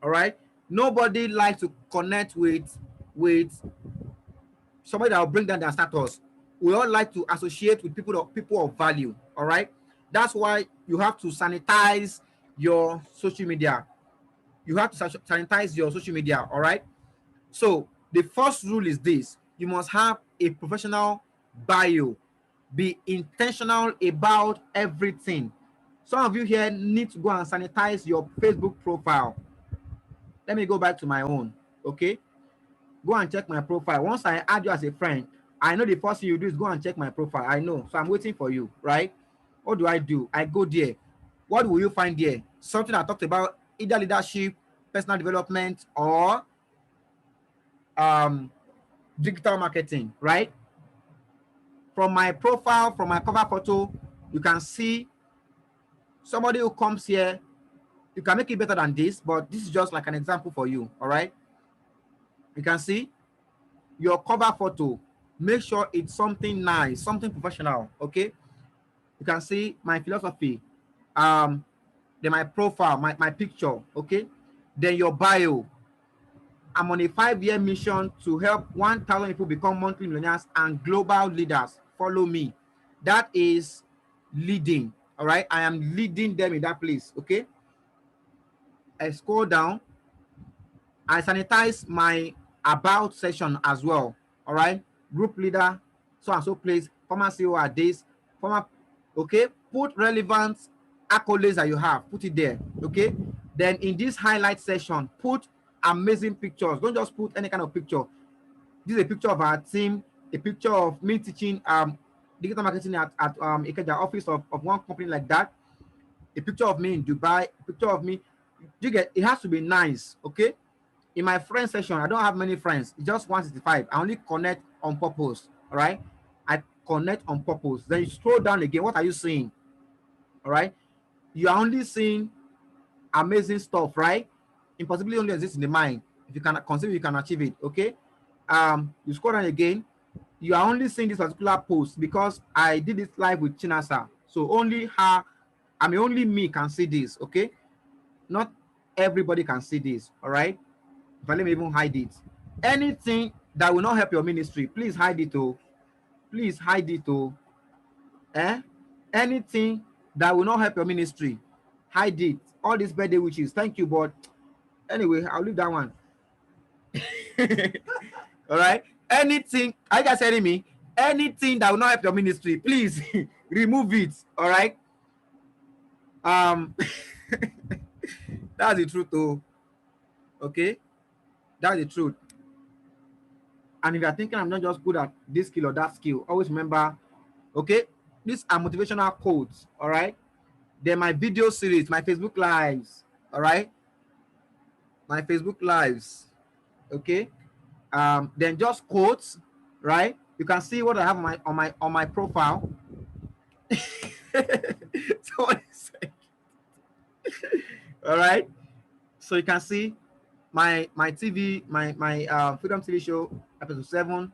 All right. Nobody likes to connect with somebody that will bring down their status. We all like to associate with people of value. All right. That's why you have to sanitize your social media. You have to sanitize your social media. All right. So the first rule is this: you must have a professional bio. Be intentional about everything. Some of you here need to go and sanitize your Facebook profile. Let me go back to my own. Okay, go and check my profile. Once I add you as a friend, I know the first thing you do is go and check my profile. I know, so I'm waiting for you, right? What do? I go there. What will you find there? Something I talked about, either leadership, personal development, or digital marketing, right? From my profile, from my cover photo, you can see somebody who comes here. You can make it better than this, but this is just like an example for you. All right. You can see your cover photo. Make sure it's something nice, something professional. Okay. You can see my philosophy. Then my profile, my picture. Okay. Then your bio. I'm on a 5-year mission to help 1,000 people become monthly millionaires and global leaders. Follow me. That is leading. All right. I am leading them in that place. Okay. I scroll down. I sanitize my about section as well. All right. Group leader, so and so place, former CEO at this, former. Okay. Put relevant accolades that you have. Put it there. Okay. Then in this highlight section, put amazing pictures. Don't just put any kind of picture. This is a picture of our team, a picture of me teaching digital marketing at Ikeja office of one company like that, a picture of me in Dubai, a picture of me. You get, it has to be nice. Okay. In my friend section, I don't have many friends. It's just 165. I only connect on purpose. All right. I connect on purpose. Then you scroll down again. What are you seeing? All right. You are only seeing amazing stuff, right? Impossibility only exists in the mind. If you can conceive, you can achieve it. Okay. You scroll down again. You are only seeing this particular post because I did it live with Chinasa. So only her, I mean, only me can see this. Okay. Not everybody can see this. All right. But let me even hide it. Anything that will not help your ministry, please hide it. Oh, please hide it. Oh, anything that will not help your ministry, hide it. All these birthday witches, thank you, but anyway, I'll leave that one. All right. Anything, are you guys hearing me? Anything that will not help your ministry, please remove it. All right. Um, that's the truth, though. Okay, that's the truth. And if you're thinking I'm not just good at this skill or that skill, always remember, okay, these are motivational quotes. All right. They're my video series, my Facebook lives. All right. My Facebook lives. Okay. Then just quotes, right? You can see what I have on my profile. So all right, so you can see my TV, my Freedom TV show episode 7.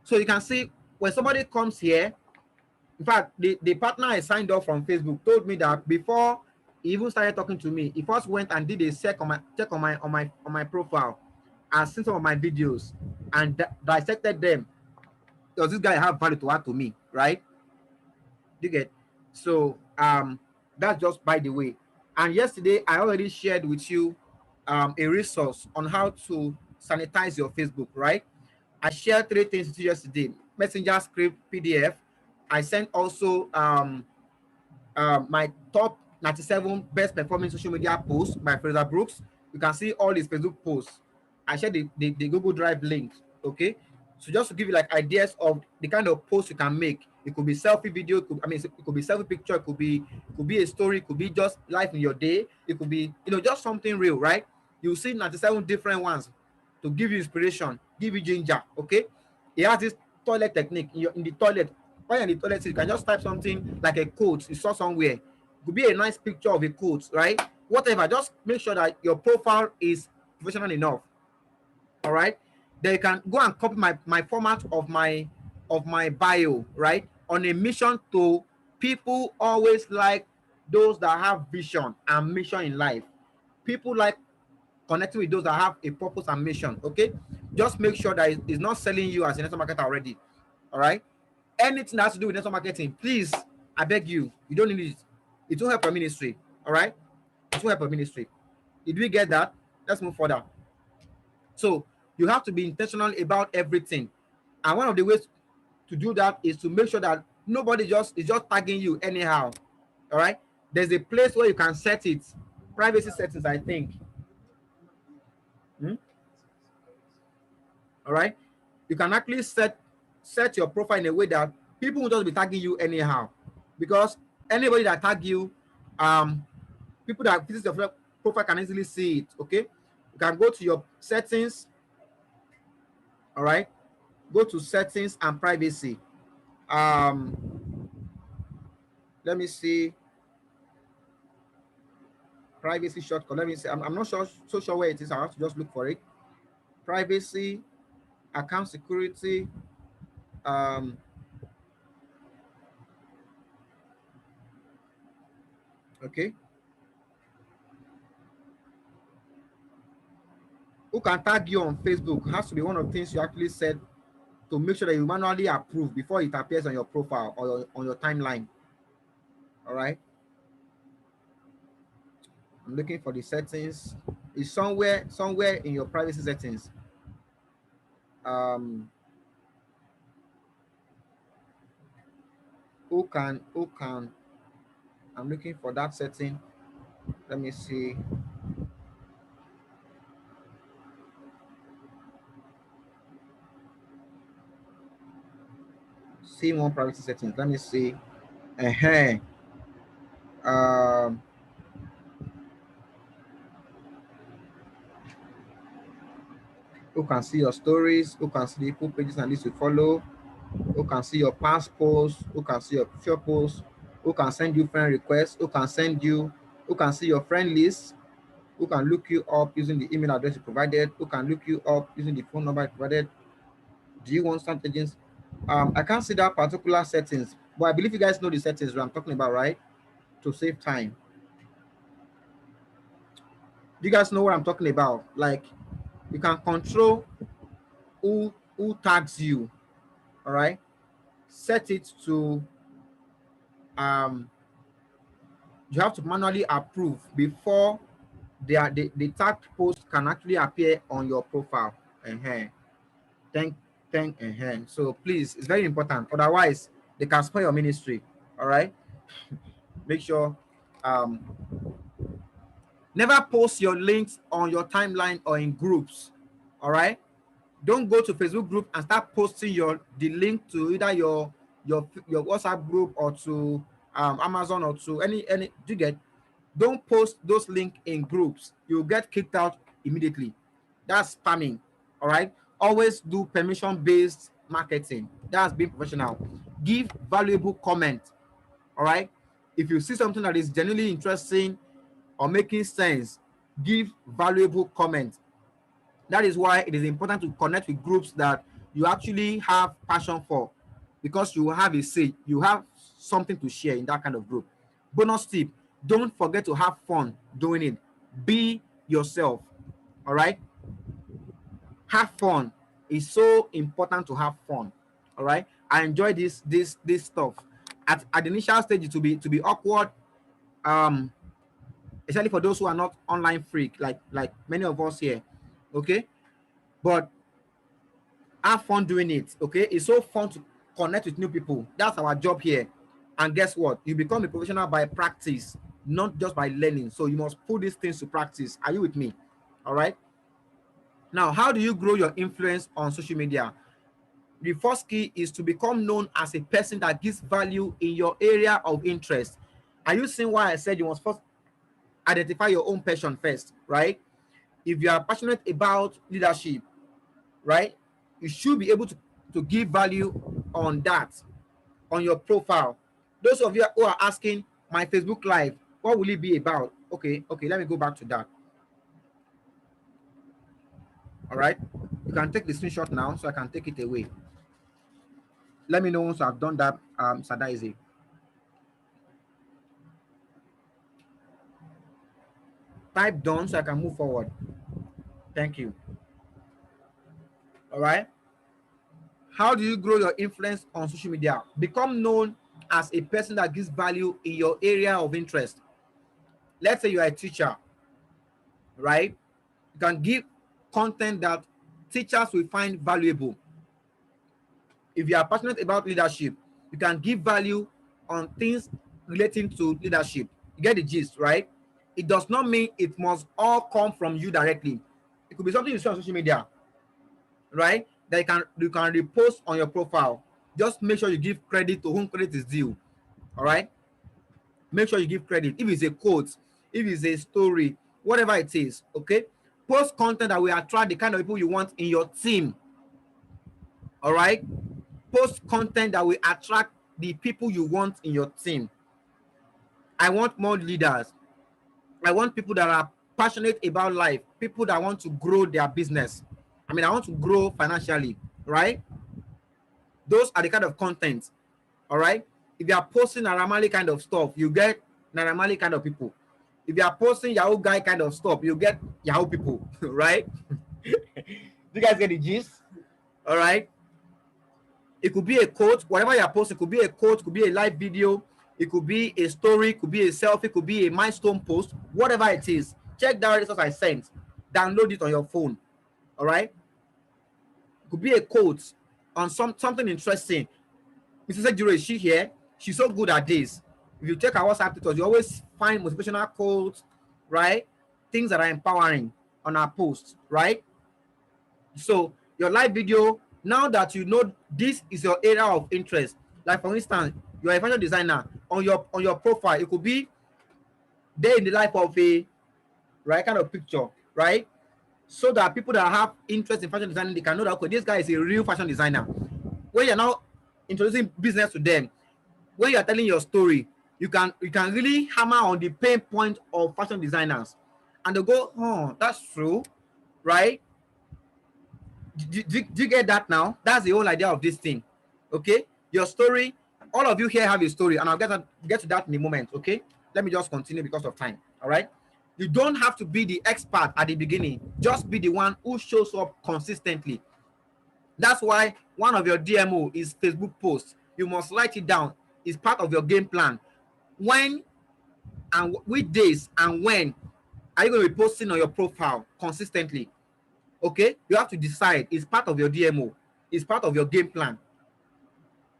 So you can see when somebody comes here. In fact, the partner I signed up from Facebook told me that before he even started talking to me, he first went and did a check on my profile and seen some of my videos and dissected them. Does this guy have value to add to me, right? You get? So that's just by the way. And yesterday I already shared with you a resource on how to sanitize your Facebook, right? I shared 3 things with you yesterday: messenger script PDF. I sent also my top 97 best performing social media posts by Fraser Brooks. You can see all his Facebook posts. I shared the Google Drive link. Okay, so just to give you like ideas of the kind of posts you can make. It could be selfie video. It could be selfie picture. It could be a story. It could be just life in your day. It could be just something real, right? You see 97 different ones to give you inspiration, give you ginger. Okay, he has this toilet technique in the toilet. While you're in the toilet, you can just type something like a quote you saw somewhere. It could be a nice picture of a quote, right? Whatever. Just make sure that your profile is professional enough. All right. Then you can go and copy my format of my bio, right? On a mission to people always like those that have vision and mission in life. People like connecting with those that have a purpose and mission. Okay. Just make sure that it's not selling you as a network marketer already. All right. Anything that has to do with network marketing, please, I beg you, you don't need it. It will help your ministry. All right. It will help your ministry. Did we get that? Let's move further. So you have to be intentional about everything. And one of the ways to do that is to make sure that nobody is just tagging you anyhow. All right. There's a place where you can set it. Privacy settings, I think. All right. You can actually set your profile in a way that people will just be tagging you anyhow. Because anybody that tag you, people that visit your profile can easily see it. Okay. You can go to your settings. All right. Go to settings and privacy. Let me see. Privacy shortcut. Let me see. I'm not so sure where it is. I have to just look for it. Privacy, account security. Okay. Who can tag you on Facebook has to be one of the things you actually said to make sure that you manually approve before it appears on your profile or on your timeline. All right. I'm looking for the settings. It's somewhere in your privacy settings. Who can I'm looking for that setting. Let me see. See more privacy settings. Let me see. Who can see your stories? Who can see the full pages and lists you follow? Who can see your past posts? Who can see your future posts? Who can send you friend requests? Who can see your friend list? Who can look you up using the email address you provided? Who can look you up using the phone number you provided? Do you want some agents? I can't see that particular settings, but I believe you guys know the settings that I'm talking about, right? To save time. Do you guys know what I'm talking about? Like, you can control who tags you. All right. Set it to you have to manually approve before the tagged post can actually appear on your profile. So please, it's very important. Otherwise, they can spoil your ministry. All right. Make sure um never post your links on your timeline or in groups. All right. Don't go to Facebook group and start posting the link to either your WhatsApp group or to Amazon or to any. Do you get? Don't post those links in groups. You'll get kicked out immediately. That's spamming. All right. Always do permission-based marketing. That's being professional. Give valuable comment. All right. If you see something that is genuinely interesting or making sense, give valuable comment. That is why it is important to connect with groups that you actually have passion for, because you will have a say, you have something to share in that kind of group. Bonus tip: don't forget to have fun doing it. Be yourself. All right. Have fun. It's so important to have fun. All right. I enjoy this stuff. At the initial stage, to be awkward, especially for those who are not online freak like many of us here. Okay. But have fun doing it. Okay. It's so fun to connect with new people. That's our job here. And guess what? You become a professional by practice, not just by learning. So you must put these things to practice. Are you with me? All right. Now, how do you grow your influence on social media? The first key is to become known as a person that gives value in your area of interest. Are you seeing why I said you must first identify your own passion first, right? If you are passionate about leadership, right, you should be able to give value on that, on your profile. Those of you who are asking, my Facebook Live, what will it be about? Okay, let me go back to that. All right, you can take the screenshot now so I can take it away. Let me know once I've done that, Sadaize. Type done so I can move forward. Thank you. All right. How do you grow your influence on social media? Become known as a person that gives value in your area of interest. Let's say you are a teacher, right? You can give content that teachers will find valuable. If you are passionate about leadership, you can give value on things relating to leadership. You get the gist, right? It does not mean it must all come from you directly. It could be something you see on social media, right? That you can repost on your profile. Just make sure you give credit to whom credit is due. All right. Make sure you give credit. If it's a quote, if it's a story, whatever it is, okay. Post content that will attract the kind of people you want in your team. All right. Post content that will attract the people you want in your team. I want more leaders. I want people that are passionate about life, people that want to grow their business. I want to grow financially, right? Those are the kind of content. All right. If you are posting Naramali kind of stuff, you get Naramali kind of people. If you are posting Yahoo guy kind of stuff, you get Yahoo people, right? You guys get the gist? All right. It could be a quote, whatever you are posting, it could be a quote, could be a live video, it could be a story, could be a selfie, could be a milestone post, whatever it is. Check that resource I sent. Download it on your phone. All right. It could be a quote on something interesting. Mrs. Ejiro, is she here? She's so good at this. If you check our WhatsApp tutors, you always find motivational quotes, right? Things that are empowering on our posts, right? So your live video, now that you know this is your area of interest, like for instance, you're a fashion designer, on your profile, it could be day in the life of a right kind of picture, right? So that people that have interest in fashion design, they can know that okay, this guy is a real fashion designer. When you're now introducing business to them, when you're telling your story, you can really hammer on the pain point of fashion designers, and they go, oh, that's true, right? Do you get that now? That's the whole idea of this thing. Okay, your story. All of you here have a story, and I'll get to that in a moment. Okay, let me just continue because of time. All right. You don't have to be the expert at the beginning. Just be the one who shows up consistently. That's why one of your DMO is Facebook posts. You must write it down. It's part of your game plan. When and which days and when are you going to be posting on your profile consistently? Okay, you have to decide. It's part of your DMO. It's part of your game plan.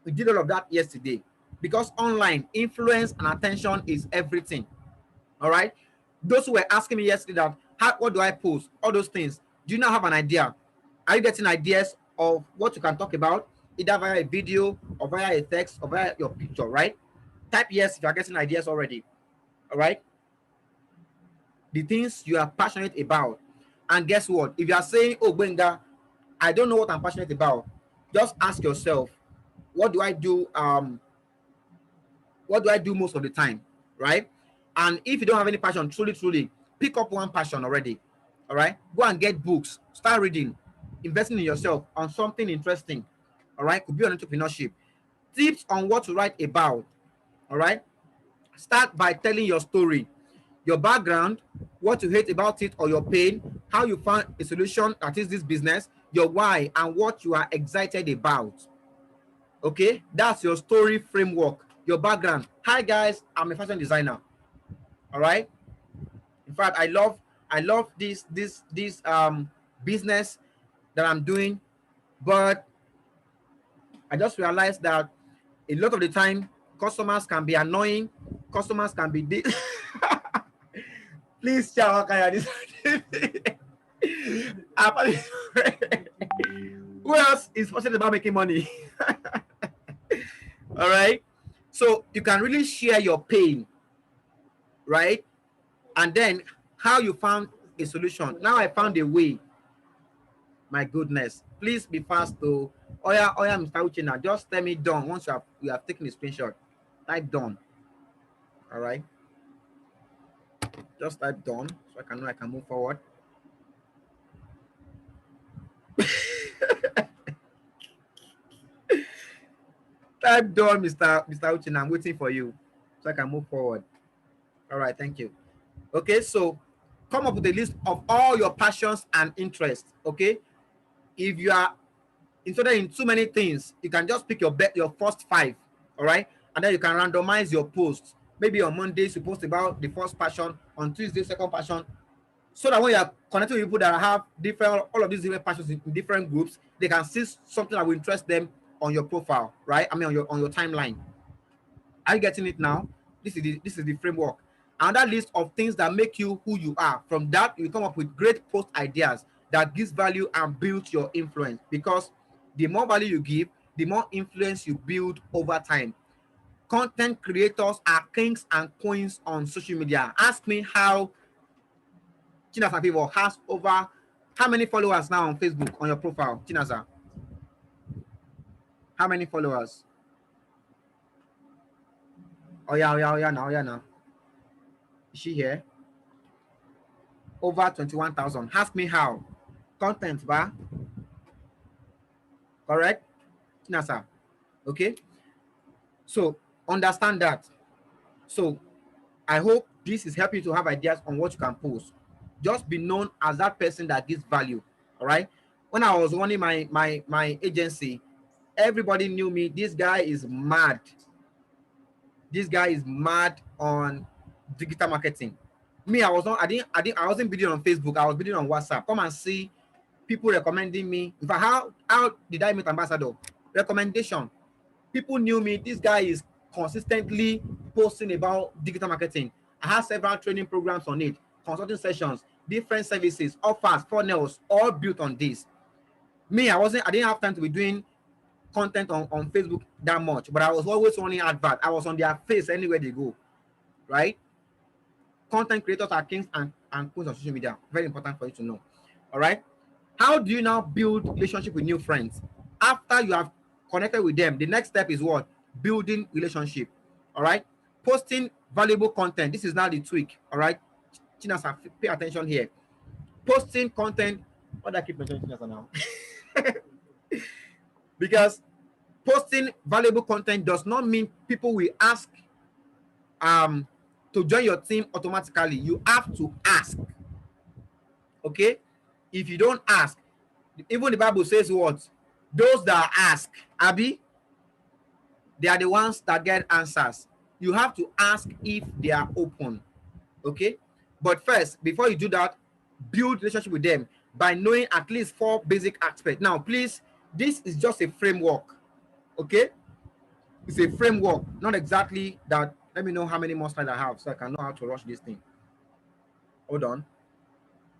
We did all of that yesterday because online influence and attention is everything. All right. Those who were asking me yesterday that what do I post, all those things. Do you now have an idea? Are you getting ideas of what you can talk about, either via a video or via a text or via your picture? Right. Type yes if you are getting ideas already. All right. The things you are passionate about. And guess what? If you are saying, oh, Gbenga, I don't know what I'm passionate about, just ask yourself, what do I do? What do I do most of the time? Right? And if you don't have any passion, truly, pick up one passion already. All right? Go and get books, start reading, investing in yourself on something interesting. All right? Could be on entrepreneurship. Tips on what to write about. All right? Start by telling your story, your background, what you hate about it or your pain, how you found a solution that is this business, your why, and what you are excited about. Okay, that's your story framework, your background. Hi guys, I'm a fashion designer. All right. In fact, I love this business that I'm doing, but I just realized that a lot of the time customers can be annoying, customers can be please shout okay, this who else is passionate about making money? All right. So you can really share your pain, right? And then how you found a solution. Now I found a way. My goodness. Please be fast though. Oya, Mr. Uchina, just tell me done once you have taken a screenshot. Type done. All right. Just type done so I can know I can move forward. Type done, Mr. Uchina. I'm waiting for you so I can move forward. All right, thank you. Okay, so come up with a list of all your passions and interests. Okay, if you are interested in too many things, you can just pick your first 5. All right, and then you can randomize your posts. Maybe on Mondays you post about the first passion, on Tuesday second passion, so that when you are connecting with people that have different all of these different passions in different groups, they can see something that will interest them on your profile, right? I mean on your timeline. Are you getting it now? This is the framework. Another list of things that make you who you are. From that, you come up with great post ideas that gives value and builds your influence. Because the more value you give, the more influence you build over time. Content creators are kings and queens on social media. Ask me how Chinasa Favor has over how many followers now on Facebook on your profile, Chinasa? How many followers? Oh yeah now. Is she here? Over 21,000. Ask me how. Content, ba? Correct? Chinasa. Okay? So, understand that. So, I hope this is helping you to have ideas on what you can post. Just be known as that person that gives value. All right? When I was running my agency, everybody knew me. This guy is mad. This guy is mad on digital marketing. Me, I wasn't bidding on Facebook. I was bidding on WhatsApp. Come and see people recommending me. In fact, how did I meet Ambassador? Recommendation. People knew me. This guy is consistently posting about digital marketing. I have several training programs on it, consulting sessions, different services, offers, funnels, all built on this. Me, I didn't have time to be doing content on Facebook that much, but I was always running advert. I was on their face anywhere they go, right? Content creators are kings and queens on social media. Very important for you to know. All right. How do you now build relationship with new friends? After you have connected with them, the next step is what? Building relationship. All right. Posting valuable content. This is now the tweak. All right. Chinasa, pay attention here. Posting content. What do I keep mentioning Chinasa now? Because posting valuable content does not mean people will ask to join your team automatically. You have to ask. Okay? If you don't ask, even the Bible says what? Those that ask, Abby, they are the ones that get answers. You have to ask if they are open. Okay? But first, before you do that, build relationship with them. by knowing at least 4 basic aspects. Now, please, this is just a framework, okay? It's a framework, not exactly that. Let me know how many more slides I have so I can know how to rush this thing. Hold on.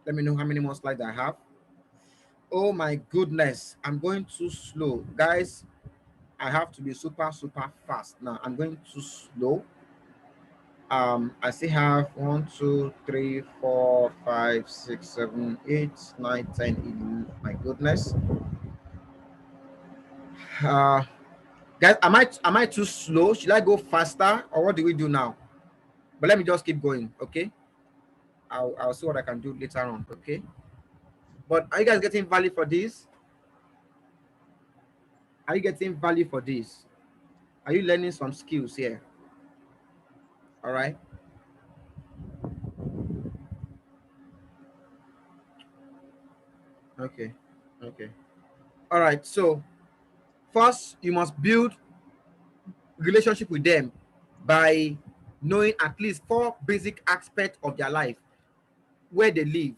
Let me know how many more slides I have. Oh my goodness, I'm going too slow. Guys, I have to be super fast. Now, I'm going too slow. I still have 1, 2, 3, 4, 5, 6, 7, 8, 9, 10, 11. My goodness. Guys, am I too slow? Should I go faster, or what do we do now? But let me just keep going, okay? I'll see what I can do later on, okay? But are you guys getting value for this? Are you getting value for this? Are you learning some skills here? All right. Okay. Okay. All right. So first, you must build relationship with them by knowing at least 4 basic aspects of their life: where they live,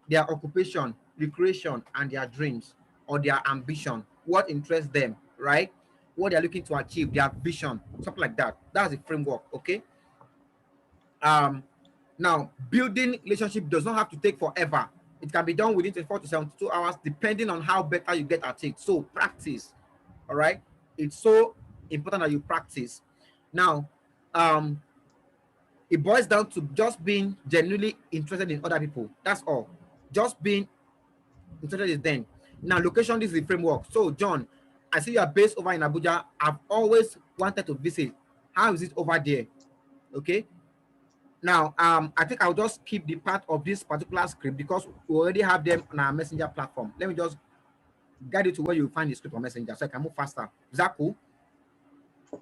their occupation, recreation, and their dreams or their ambition, what interests them, right? What they're looking to achieve, their vision, something like that. That's the framework, okay? Now, building relationship does not have to take forever. It can be done within 24 to 72 hours, depending on how better you get at it. So practice, all right? It's so important that you practice. Now, it boils down to just being genuinely interested in other people. That's all. Just being interested in them. Now, location, this is the framework. So, John, I see you are based over in Abuja. I've always wanted to visit. How is it over there? Okay. Now, I think I'll just keep the part of this particular script because we already have them on our messenger platform. Let me just guide you to where you find the script on messenger so I can move faster. Is that cool?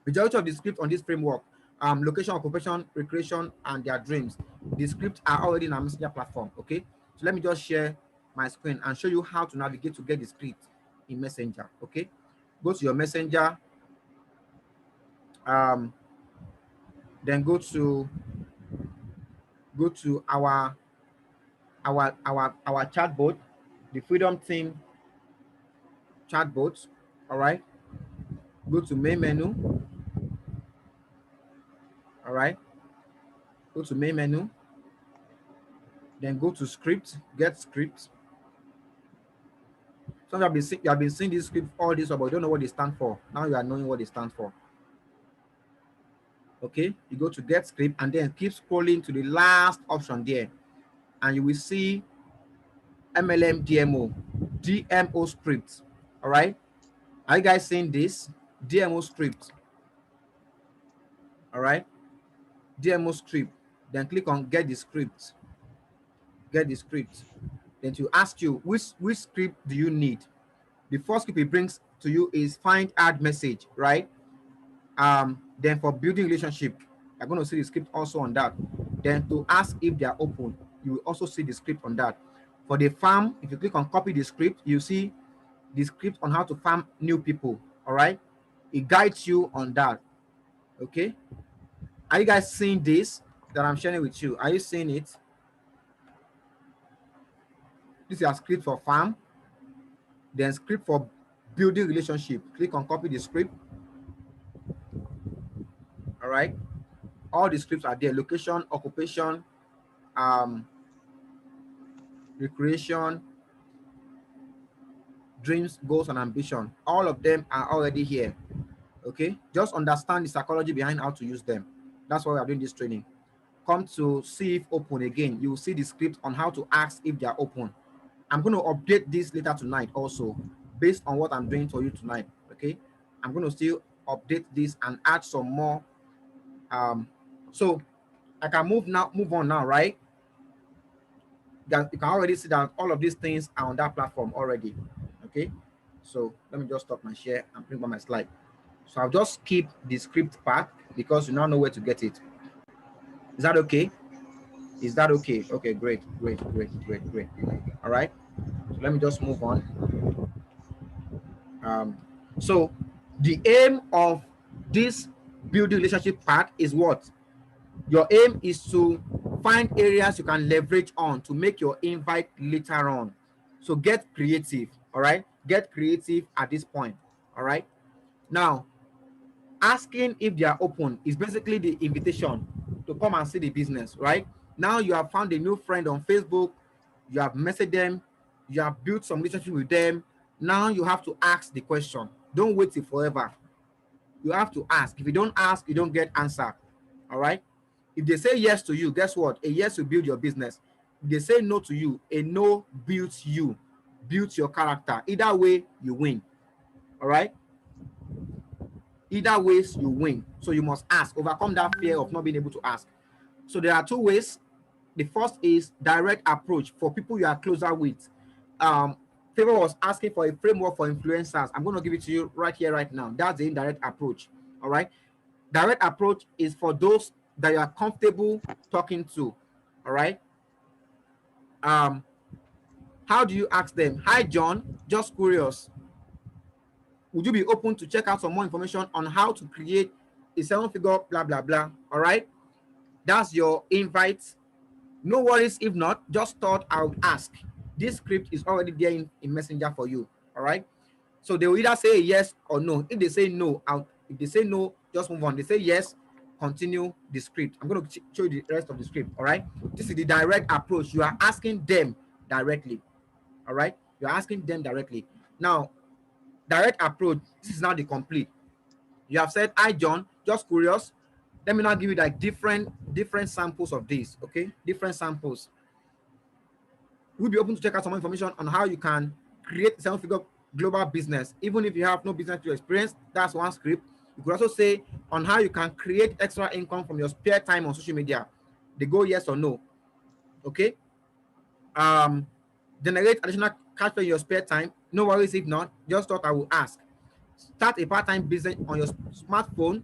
Majority of the script on this framework, location, occupation, recreation, and their dreams, the scripts are already in our messenger platform. Okay, so let me just share my screen and show you how to navigate to get the script in messenger. Okay, go to your messenger, then go to our chatbot, the Freedom Team chatbot. All right, go to main menu. All right, go to main menu, then go to script, get script. So you have been seeing this script all this, but you don't know what they stand for. Now you are knowing what they stand for. Okay, you go to get script and then keep scrolling to the last option there, and you will see MLM DMO script. All right, are you guys seeing this DMO script? All right, DMO script. Then click on get the script. Get the script. Then to ask you which script do you need. The first script it brings to you is find add message, right? Then for building relationship, you're going to see the script also on that. Then to ask if they are open, you will also see the script on that. For the farm, if you click on copy the script, you see the script on how to farm new people. All right, it guides you on that. Okay, are you guys seeing this that I'm sharing with you? Are you seeing it? This is a script for farm, then script for building relationship. Click on copy the script. All right, all the scripts are there: location, occupation, recreation, dreams, goals, and ambition. All of them are already here. Okay, just understand the psychology behind how to use them. That's why we are doing this training. Come to see if open again. You will see the script on how to ask if they are open. I'm going to update this later tonight also based on what I'm doing for you tonight. Okay, I'm going to still update this and add some more. So I can move on now, right? That you can already see that all of these things are on that platform already. Okay, so let me just stop my share and bring up my slide. So I'll just keep the script part because you now know where to get it. Is that okay? Is that okay? Okay, great. All right, so let me just move on. So the aim of this building relationship part is what? Your aim is to find areas you can leverage on to make your invite later on. So get creative. All right, get creative at this point. All right, now asking if they are open is basically the invitation to come and see the business. Right now, you have found a new friend on Facebook, you have messaged them, you have built some relationship with them. Now you have to ask the question. Don't wait till forever. You have to ask. If you don't ask, you don't get answer. All right, if they say yes to you, guess what? A yes will build your business. If they say no to you, a no builds you, builds your character. Either way, you win. All right, either ways you win. So you must ask, overcome that fear of not being able to ask. So there are two ways. The first is direct approach for people you are closer with. Favor was asking for a framework for influencers. I'm going to give it to you right here, right now. That's the indirect approach. All right, direct approach is for those that you are comfortable talking to. All right, how do you ask them? Hi John, just curious, would you be open to check out some more information on how to create a 7-figure blah blah blah? All right, that's your invite. No worries if not, just thought I would ask. This script is already there in Messenger for you. All right, so they will either say yes or no. If they say no, if they say no, just move on. They say yes, continue the script. I'm going to show you the rest of the script. All right, this is the direct approach. You are asking them directly. All right, you're asking them directly. Now direct approach, this is now the complete. You have said, hi John, just curious, let me now give you like different samples of this. Okay, different samples. We'll be open to check out some more information on how you can create a 7-figure global business even if you have no business to experience. That's one script. You could also say on how you can create extra income from your spare time on social media. They go yes or no. Okay, generate additional cash flow in your spare time. No worries if not, just thought I would ask. Start a part-time business on your smartphone.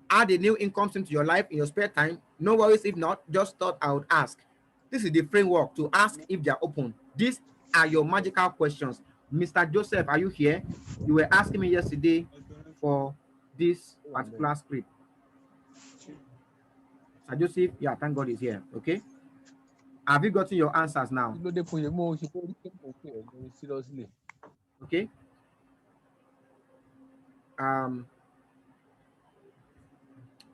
Add a new income stream to your life in your spare time. No worries if not, just thought I would ask. This is the framework to ask if they are open. These are your magical questions. Mr. Joseph, are you here? You were asking me yesterday for this particular script. Mr. Joseph, yeah, thank God he's here. Okay, have you gotten your answers now? Seriously. Okay.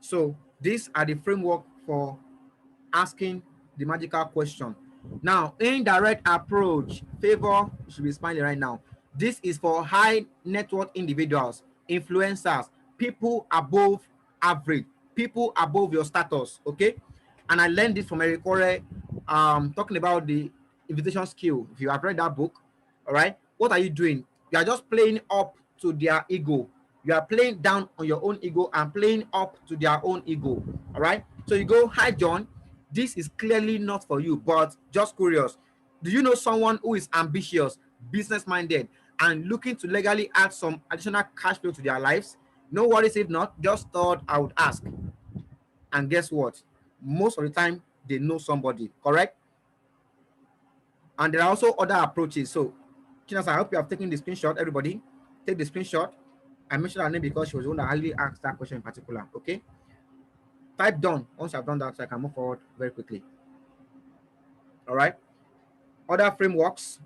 So these are the framework for asking the magical question. Now, indirect approach. Favor should be smiling right now. This is for high net worth individuals, influencers, people above average, people above your status. Okay, and I learned this from Eric Ore, talking about the invitation skill. If you have read that book, all right, what are you doing? You are just playing up to their ego. You are playing down on your own ego and playing up to their own ego. All right, so you go, hi John, this is clearly not for you, but just curious, do you know someone who is ambitious, business minded, and looking to legally add some additional cash flow to their lives? No worries if not, just thought I would ask. And guess what? Most of the time they know somebody, correct? And there are also other approaches. So Chinas, I hope you have taken the screenshot. Everybody take the screenshot. I mentioned her name because she was the one that highly asked that question in particular. Okay, type done once I've done that so I can move forward very quickly. All right, other frameworks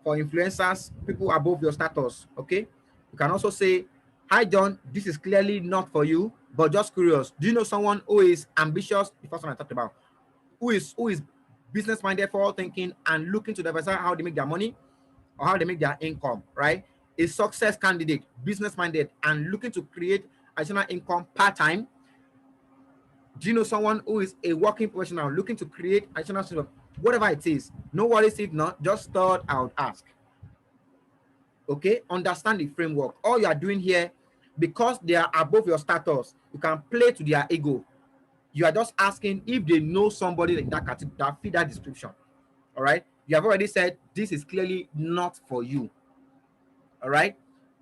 for influencers, people above your status. Okay, you can also say, hi John, this is clearly not for you, but just curious, do you know someone who is ambitious, the first one I talked about, who is business minded, forward thinking, and looking to diversify how they make their money or how they make their income, right? A success candidate, business minded, and looking to create additional income part-time. Do you know someone who is a working professional looking to create additional income? Whatever it is, no worries if not, just thought I would ask. Okay, understand the framework. All you are doing here, because they are above your status, you can play to their ego. You are just asking if they know somebody in that category that fit that description. All right, you have already said this is clearly not for you. All right,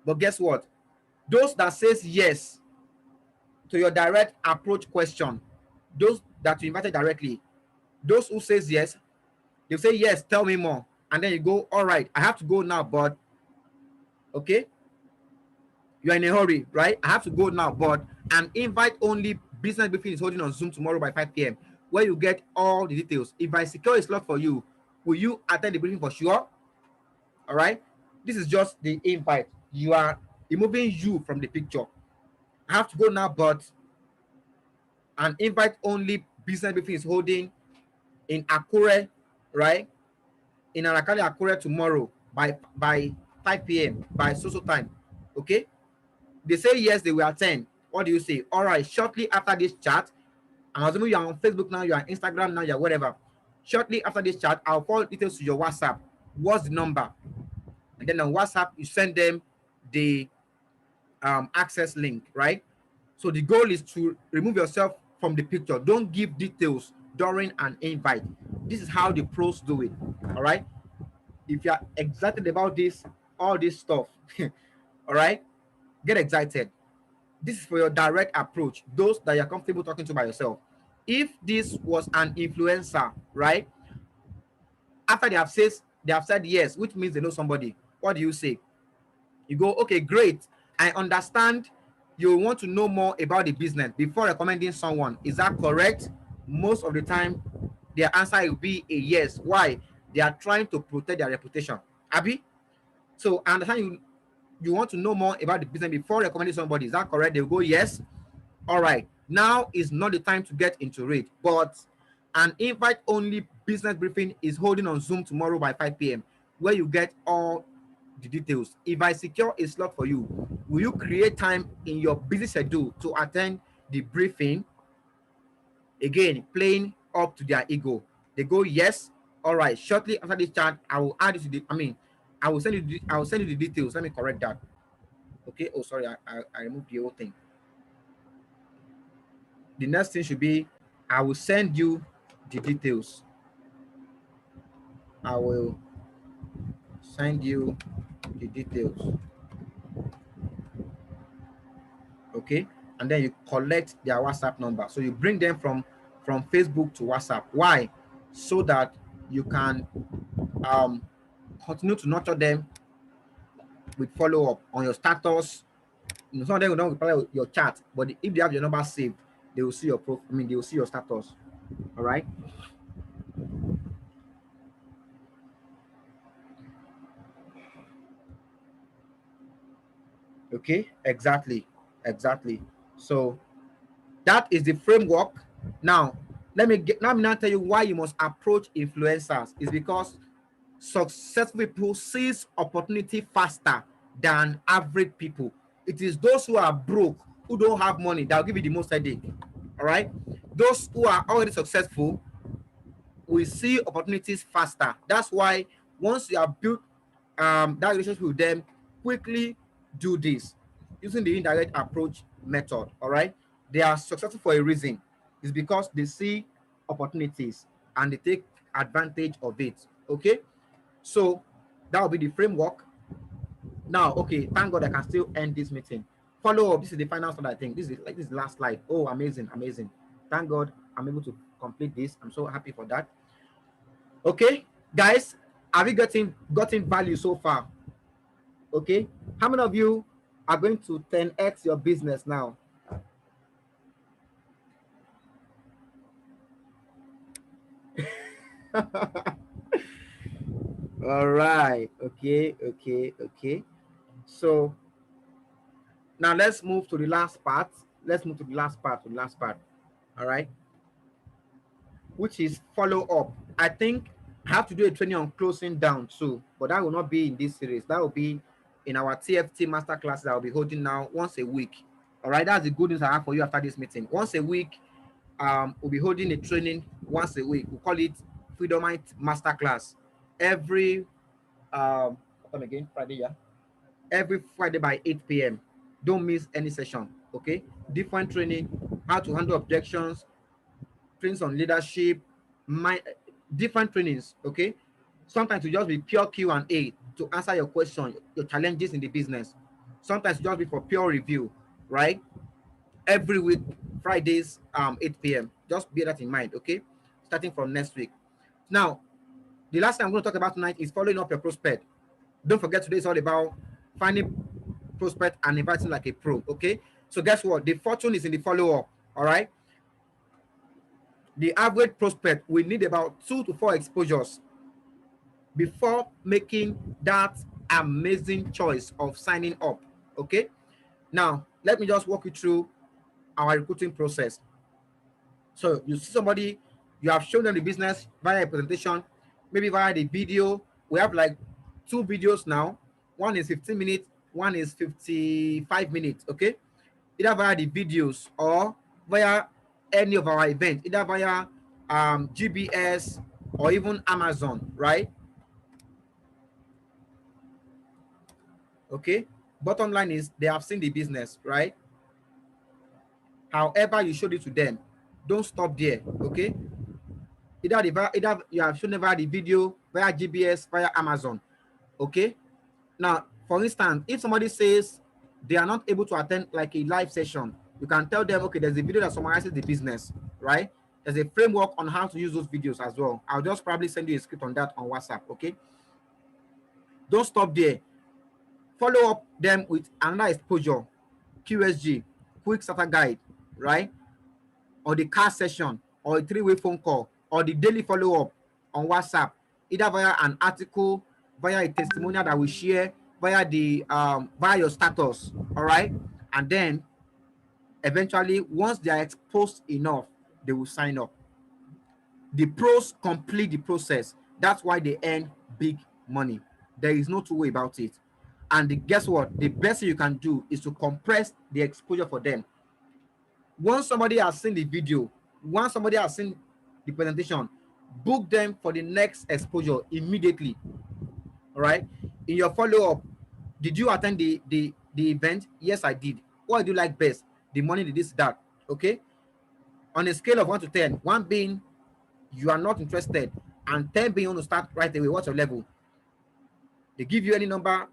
but guess what? Those that says yes to your direct approach question, those that you invited directly, those who says yes, they say yes, tell me more, and then you go, all right, I have to go now, but okay, you're in a hurry, right? I have to go now, but an invite only business briefing is holding on Zoom tomorrow by 5 p.m. where you get all the details. If I secure a slot for you, Will you attend the briefing for sure? All right. This is just the invite. You are removing you from the picture. I have to go now, but an invite only business briefing is holding in Akure, right? In Arakali Akure tomorrow by 5 p.m. by social time. Okay. They say yes, they will attend. What do you say? All right. Shortly after this chat, I'm assuming you're on Facebook now, you're on Instagram now, you're whatever. Shortly after this chat, I'll forward details to your WhatsApp. What's the number? And then on WhatsApp, you send them the access link, right? So the goal is to remove yourself from the picture. Don't give details during an invite. This is how the pros do it. All right. If you're excited about this, all this stuff, all right, get excited. This is for your direct approach, those that you're comfortable talking to by yourself. If this was an influencer, right, after they have said yes, which means they know somebody, what do you say? You go, okay, great. I understand you want to know more about the business before recommending someone. Is that correct? Most of the time, their answer will be a yes. Why? They are trying to protect their reputation. Abby? So I understand you want to know more about the business before recommending somebody. Is that correct? They'll go, yes. All right. Now is not the time to get into it. But an invite only business briefing is holding on Zoom tomorrow by 5 p.m. where you get all the details. If I secure a slot for you, will you create time in your busy schedule to attend the briefing? Again, playing up to their ego. They go, yes. All right. Shortly after this chat, I will add it to the. I will send you. I will send you the details. Let me correct that. Okay. Oh, sorry. I removed the whole thing. The next thing should be, I will send you the details. I will send you the details. Okay, and then you collect their WhatsApp number. So you bring them from Facebook to WhatsApp. Why? So that you can continue to nurture them with follow up on your status. You know, some of them will not reply your chat, but if they have your number saved, they will see your they will see your status. All right. Okay, exactly. So that is the framework. Now let me now tell you why you must approach influencers. Is because successful people seize opportunity faster than average people. It is those who are broke, who don't have money, that will give you the most headache. All right. Those who are already successful will see opportunities faster. That's why once you have built that relationship with them, quickly do this using the indirect approach method. All right. They are successful for a reason. It's because they see opportunities and they take advantage of it. Okay. So that will be the framework. Now, okay, thank God I can still end this meeting. Follow up. This is the final slide, I think. This is the last slide. Oh, amazing. Thank God I'm able to complete this. I'm so happy for that. Okay, guys, have you gotten value so far? Okay, how many of you are going to 10x your business now? All right. Okay. So now let's move to the last part. All right. Which is follow up. I think I have to do a training on closing down too, but that will not be in this series. That will be in our TFT masterclass that I'll be holding now once a week. All right. That's the good news I have for you after this meeting. Once a week, we'll be holding a training once a week. We'll call it Freedomite Masterclass. Every come again, Friday, yeah. Every Friday by 8 p.m. Don't miss any session. Okay. Different training, how to handle objections, trainings on leadership, different trainings. Okay. Sometimes it just be pure Q&A to answer your question, your challenges in the business. Sometimes it just be for pure review, right? Every week, Fridays, 8 p.m. Just bear that in mind, okay? Starting from next week. Now, the last thing I'm going to talk about tonight is following up your prospect. Don't forget, today is all about finding prospect and inviting like a pro, okay? So guess what? The fortune is in the follow-up, all right? The average prospect will need about 2 to 4 exposures before making that amazing choice of signing up. Okay, now let me just walk you through our recruiting process. So you see somebody, you have shown them the business via a presentation, maybe via the video. We have like 2 videos now. One is 15 minutes, one is 55 minutes. Okay, either via the videos or via any of our events, either via GBS or even Amazon, right? Okay, bottom line is they have seen the business, right? However you showed it to them, don't stop there. Okay, either you have shown them via the video, via GBS, via Amazon. Okay, now for instance, if somebody says they are not able to attend like a live session, you can tell them, okay, there's a video that summarizes the business, right? There's a framework on how to use those videos as well. I'll just probably send you a script on that on WhatsApp. Okay, don't stop there. Follow up them with another exposure, QSG, quick starter guide, right? Or the car session, or a 3-way phone call, or the daily follow-up on WhatsApp, either via an article, via a testimonial that we share, via the via your status. All right, and then eventually, once they are exposed enough, they will sign up. The pros complete the process. That's why they earn big money. There is no two way about it. And guess what? The best thing you can do is to compress the exposure for them. Once somebody has seen the video, once somebody has seen the presentation, book them for the next exposure immediately. All right. In your follow-up, did you attend the event? Yes, I did. What do you like best? The money, the this, that. Okay. On a scale of 1 to 10, 1 being you are not interested, and 10 being you want to start right away, what's your level? They give you any number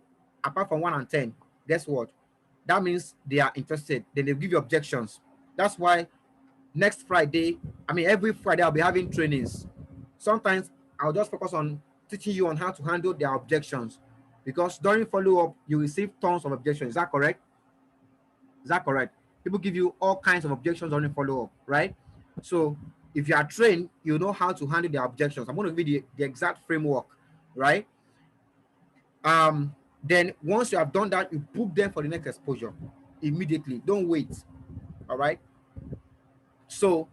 apart from 1 and 10. Guess what? That means they are interested. Then they give you objections. That's why next Friday, every Friday I'll be having trainings. Sometimes I'll just focus on teaching you on how to handle their objections, because during follow-up you receive tons of objections. Is that correct? Is that correct? People give you all kinds of objections during follow-up, right? So if you are trained, you know how to handle their objections. I'm going to give you the exact framework, right? Then once you have done that, you book them for the next exposure immediately. Don't wait. All right. So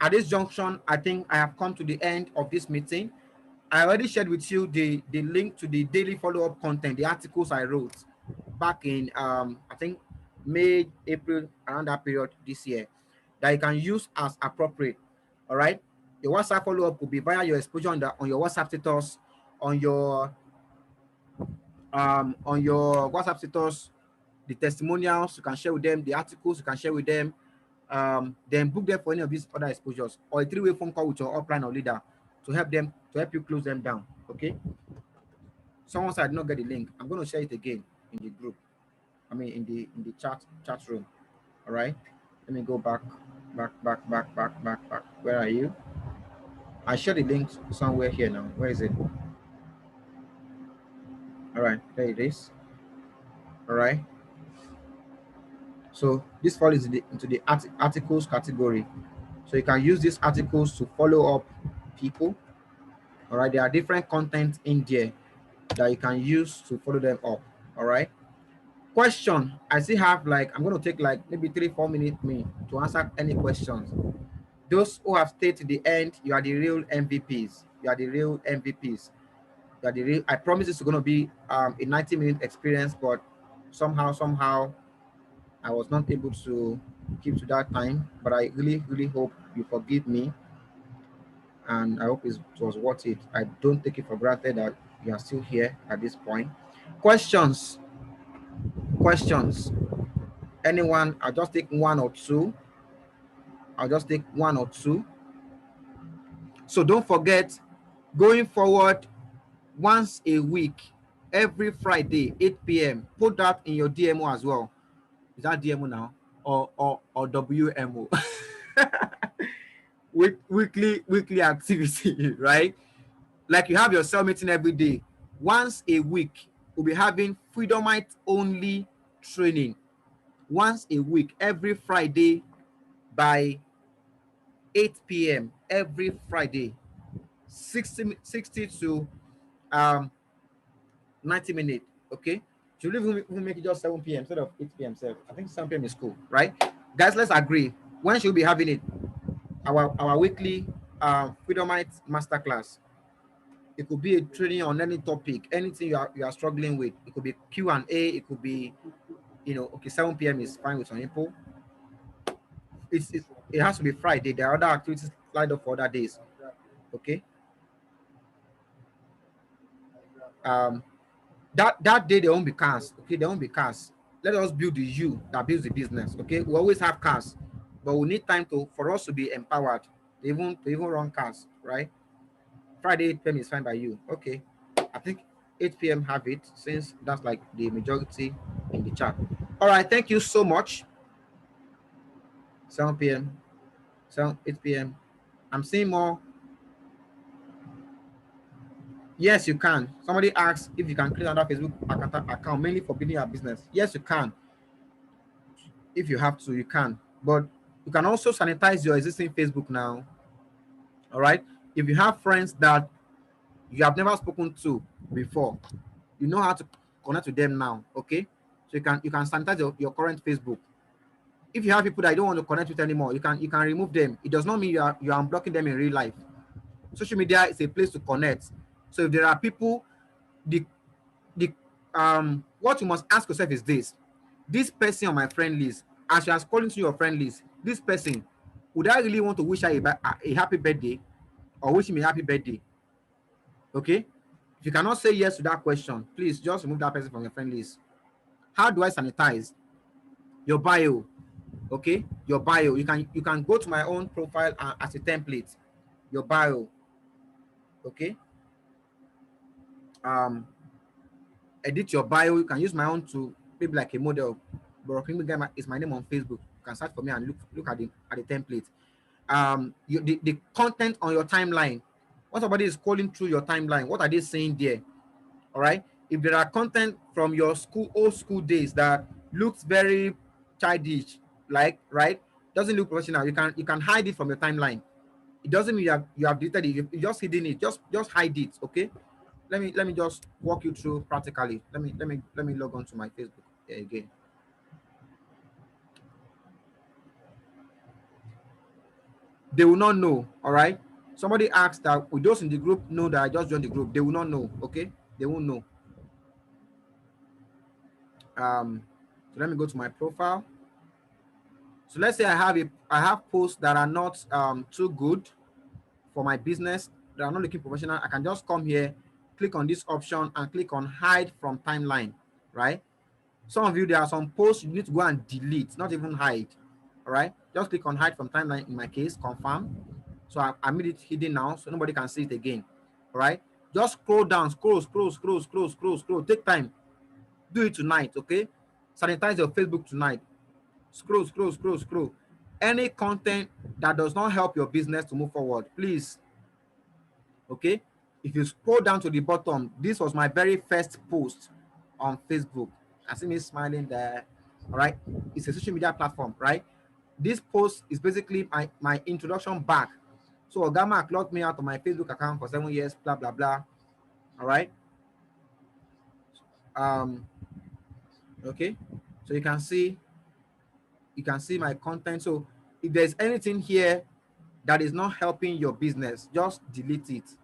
at this junction, I think I have come to the end of this meeting. I already shared with you the link to the daily follow-up content, the articles I wrote back in I think May, April, around that period this year, that you can use as appropriate. All right. Your WhatsApp follow-up will be via your exposure on your WhatsApp status, on your WhatsApp status, the testimonials you can share with them, the articles you can share with them. Then book them for any of these other exposures, or a 3-way phone call with your upline or leader to help you close them down. Okay. Someone said I did not get the link. I'm going to share it again in the group. In the chat room. All right. Let me go back. Where are you? I shared the link somewhere here now. Where is it? All right, there it is. All right. So this falls into the articles category. So you can use these articles to follow up people. All right. There are different content in there that you can use to follow them up. All right. Question. I still have I'm going to take maybe 3-4 minutes to answer any questions. Those who have stayed to the end, you are the real MVPs. You are the real MVPs. You are the real. I promise it's going to be a 90-minute experience, but somehow I was not able to keep to that time. But I really hope you forgive me, and I hope it was worth it. I don't take it for granted that you are still here at this point. Questions. Anyone? I'll just take one or two. So don't forget, going forward, once a week, every Friday, 8 p.m. Put that in your DMO as well. Is that DMO now? Or WMO? weekly activity, right? Like you have your cell meeting every day. Once a week, we'll be having Freedomite only training. Once a week, every Friday by 8 p.m. every Friday, 60 to um 90 minutes. Okay, should we even make it just 7 p.m. instead of 8 p.m. Self? I think 7 p.m. is cool, right? Guys, let's agree. When should we be having it? Our weekly Freedomite masterclass. It could be a training on any topic, anything you are struggling with. It could be Q&A. It could be, okay, 7 p.m. is fine with some people. It has to be Friday. There are other activities lined up for other days. Okay. Um, that day there won't be cars. Okay, there won't be cars. Let us build the you that builds the business. Okay, we always have cars, but we need time for us to be empowered to even run cars, right? Friday 8 p.m. is fine by you. Okay, I think 8 p.m. have it, since that's like the majority in the chat. All right, thank you so much. 7 p.m. 8 p.m. I'm seeing more. Yes, you can. Somebody asks if you can create another Facebook account mainly for building your business. Yes, you can. If you have to, you can. But you can also sanitize your existing Facebook now. All right. If you have friends that you have never spoken to before, you know how to connect with them now. Okay. So you can sanitize your current Facebook. If you have people that you don't want to connect with anymore, you can remove them. It does not mean you are unblocking them in real life. Social media is a place to connect. So if there are people, the the what you must ask yourself is this person on my friend list, as you are scrolling to your friend list, this person, would I really want to wish her a happy birthday, or wish him a happy birthday? Okay, if you cannot say yes to that question, please just remove that person from your friend list. How do I sanitize? Your bio. Okay, your bio, you can go to my own profile as a template. Your bio. Okay, um edit your bio. You can use my own to maybe like a model. Borokini is my name on Facebook. You can search for me and look at the template. The content on your timeline. When somebody is scrolling through your timeline, what are they saying there? All right. If there are content from your old school days that looks very childish, like, right, doesn't look professional, you can hide it from your timeline. It doesn't mean you have deleted it. You just hidden it. Just hide it. Okay. Let me just walk you through practically. Let me log on to my Facebook again. They will not know. All right. Somebody asked that, will those in the group know that I just joined the group? They will not know. Okay. They won't know. So let me go to my profile. So let's say I have posts that are not too good for my business, that are not looking professional. I can just come here, click on this option, and click on hide from timeline. Right. Some of you, there are some posts you need to go and delete, not even hide. All right. Just click on hide from timeline. In my case, confirm. So I made it hidden now, so nobody can see it again. All right. Just scroll down, scroll. Take time. Do it tonight. Okay. Sanitize your Facebook tonight. Scroll. Any content that does not help your business to move forward, please. Okay. If you scroll down to the bottom, this was my very first post on Facebook. I see me smiling there. All right. It's a social media platform, right? This post is basically my introduction back. So Ogama locked me out of my Facebook account for 7 years, blah blah blah. All right. Um. Okay. So you can see my content. So if there's anything here that is not helping your business, just delete it.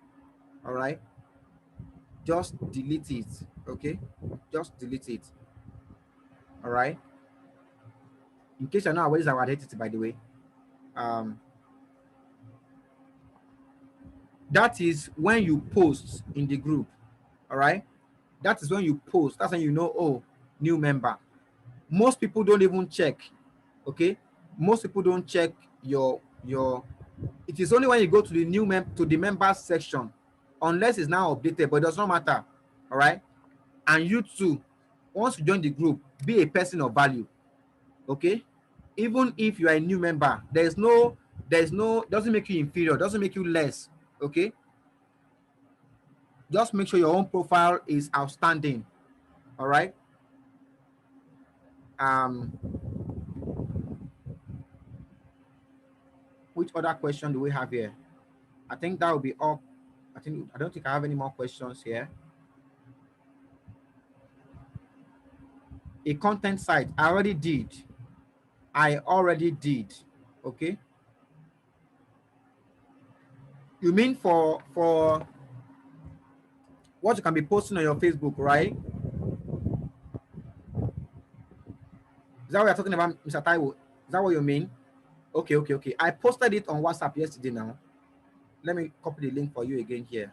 All right. Just delete it. Okay. Just delete it. All right. In case you're not aware, this is our identity, by the way. Um, that is when you post in the group. All right. That is when you post. That's when you know, oh, new member. Most people don't even check. Okay. Most people don't check your. It is only when you go to the members section, unless it's now updated, but it does not matter. All right. And you too, once you join the group, be a person of value. Okay. Even if you are a new member, there's no doesn't make you inferior, doesn't make you less. Okay. Just make sure your own profile is outstanding. All right. um which other question do we have here? I think that will be all. I don't think I have any more questions here. A content site. I already did. Okay. You mean for what you can be posting on your Facebook, right? Is that what you're talking about, Mr. Taiwo? Is that what you mean? Okay. I posted it on WhatsApp yesterday now. Let me copy the link for you again here.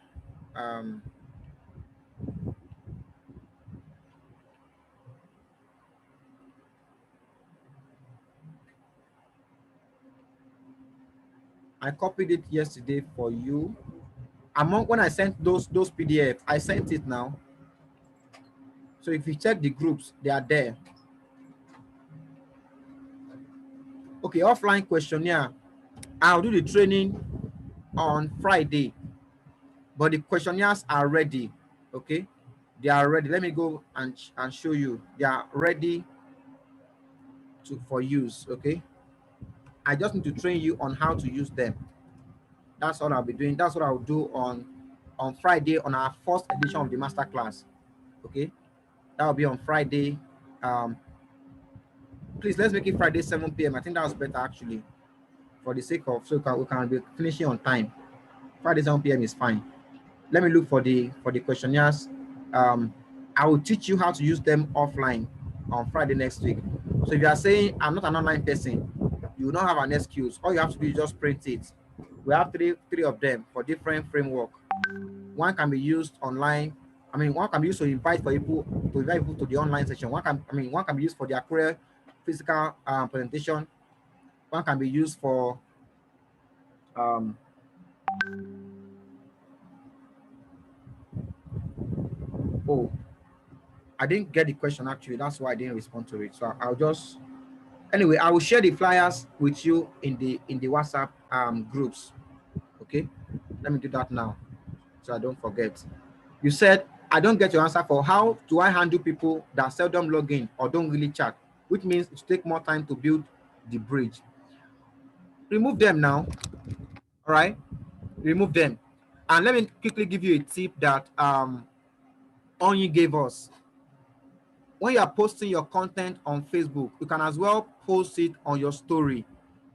I copied it yesterday for you. Among when I sent those PDF, I sent it now. So if you check the groups, they are there. Okay, offline questionnaire. I'll do the training on Friday, but the questionnaires are ready. Okay, they are ready. Let me go and show you. They are ready for use. Okay, I just need to train you on how to use them. That's all I'll be doing. That's what I'll do on Friday on our first edition of the master class. Okay, that will be on Friday. Please let's make it Friday 7 p.m. I think that was better actually, for the sake of we can be finishing on time. Friday 7 p.m. is fine. Let me look for the questionnaires. I will teach you how to use them offline on Friday next week. So if you are saying I'm not an online person, you will not have an excuse. All you have to do is just print it. We have three of them for different framework. One can be used online. One can be used to invite people to the online session. One can be used for their career physical presentation. One can be used for oh, I didn't get the question actually. That's why I didn't respond to it. So I'll just anyway. I will share the flyers with you in the WhatsApp groups. Okay, let me do that now so I don't forget. You said I don't get your answer for how do I handle people that seldom log in or don't really chat, which means it take more time to build the bridge. Remove them now. All right, remove them. And let me quickly give you a tip that Onyi gave us. When you are posting your content on Facebook, you can as well post it on your story.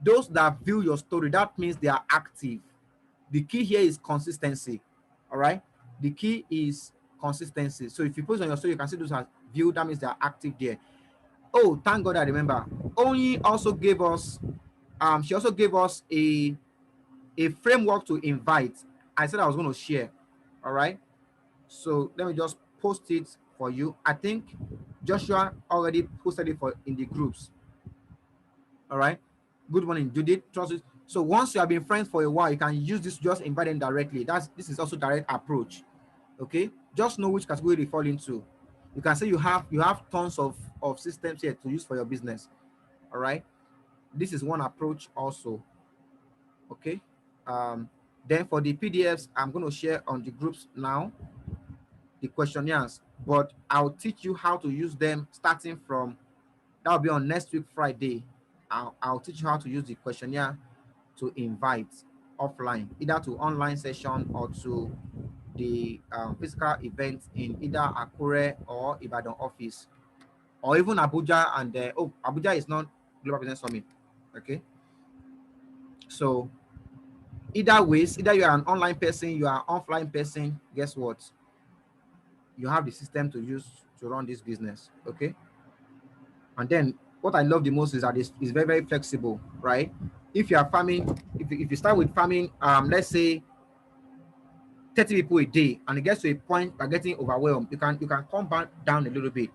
Those that view your story, that means they are active. The key here is consistency. All right, the key is consistency. So if you post on your story, you can see those are viewed, that means they are active there. Oh, thank God I remember. Onyi also gave us she also gave us a framework to invite. I said I was going to share. All right, so let me just post it for you. I think Joshua already posted it in the groups. All right, good morning, Judith. Trust it. So once you have been friends for a while, you can use this, just invite them directly. This is also direct approach. Okay, just know which category they fall into. You can say you have tons of systems here to use for your business. All right, this is one approach also. Okay, then for the PDFs, I'm going to share on the groups now the questionnaires, but I'll teach you how to use them starting from, that'll be on next week Friday. I'll teach you how to use the questionnaire to invite offline, either to online session or to the physical event in either Akure or Ibadan office, or even Abuja. And Abuja is not Global Business Summit. Okay, so either ways, either you are an online person, you are an offline person, guess what? You have the system to use to run this business. Okay, and then what I love the most is that it's very, very flexible, right? If you are farming, if you start with farming, let's say 30 people a day, and it gets to a point by getting overwhelmed, you can come back down a little bit,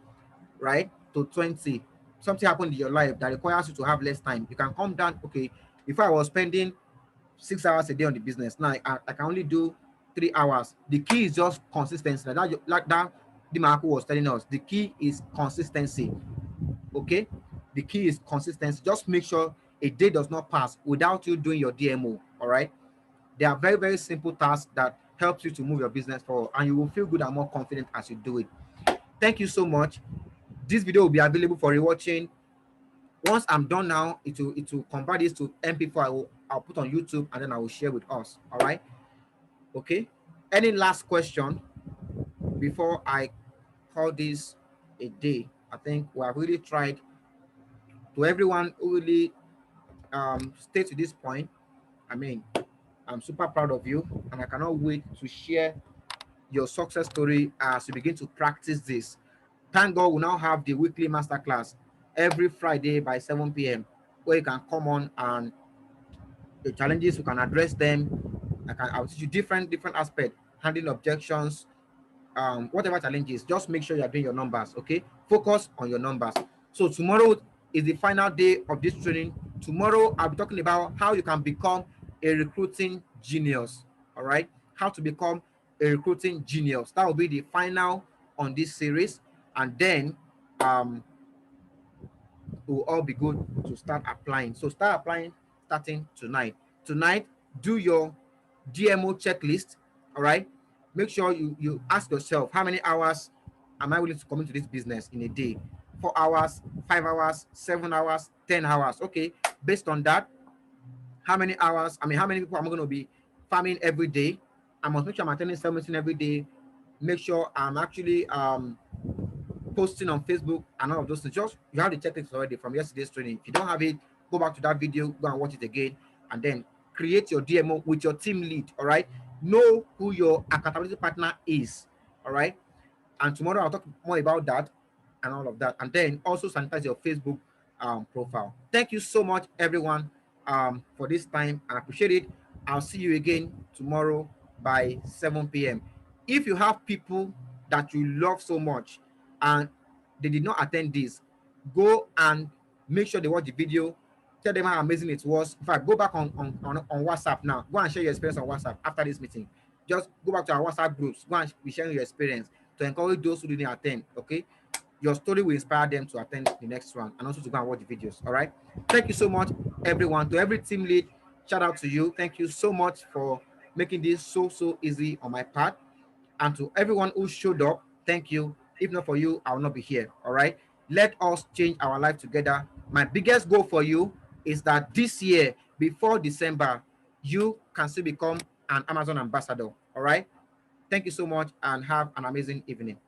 right, to 20. Something happened in your life that requires you to have less time, you can come down. Okay, if I was spending 6 hours a day on the business, now I can only do 3 hours. The key is just consistency. Like that Dimaku was telling us, the key is consistency. Okay, the key is consistency. Just make sure a day does not pass without you doing your DMO. All right, they are very, very simple tasks that helps you to move your business forward, and you will feel good and more confident as you do it. Thank you so much. This video will be available for rewatching. Once I'm done now, it will convert this to MP4. I'll put on YouTube, and then I will share with us. All right, okay. Any last question before I call this a day? I think we have really tried. To everyone who really stay to this point, I mean, I'm super proud of you, and I cannot wait to share your success story as you begin to practice this. Thank God we now have the weekly masterclass every Friday by 7 p.m. where you can come on, and the challenges you can address them. I'll teach you different aspects, handling objections, whatever challenges. Just make sure you are doing your numbers. Okay, focus on your numbers. So tomorrow is the final day of this training. Tomorrow I'll be talking about how you can become a recruiting genius. All right, how to become a recruiting genius. That will be the final on this series, and then um will all be good to start applying. So start applying starting tonight. Tonight, do your DMO checklist. All right. Make sure you ask yourself, how many hours am I willing to commit to this business in a day? 4 hours, 5 hours, 7 hours, 10 hours. Okay. Based on that, how many hours? I mean, how many people am I going to be farming every day? I must make sure I'm attending sales meeting every day. Make sure I'm actually posting on Facebook and all of those things. Just you have the checklist already from yesterday's training. If you don't have it, go back to that video, go and watch it again, and then create your DMO with your team lead. All right. Know who your accountability partner is. All right. And tomorrow I'll talk more about that and all of that. And then also sanitize your Facebook profile. Thank you so much, everyone, for this time. I appreciate it. I'll see you again tomorrow by 7 p.m. If you have people that you love so much and they did not attend this, go and make sure they watch the video. Tell them how amazing it was. In fact, go back on WhatsApp now. Go and share your experience on WhatsApp after this meeting. Just go back to our WhatsApp groups. Go and be sharing your experience to encourage those who didn't attend. Okay, your story will inspire them to attend the next one and also to go and watch the videos. All right. Thank you so much, everyone. To every team lead, shout out to you. Thank you so much for making this so easy on my part. And to everyone who showed up, thank you. If not for you, I will not be here. All right. Let us change our life together. My biggest goal for you is that this year, before December, you can still become an Amazon ambassador. All right. Thank you so much and have an amazing evening.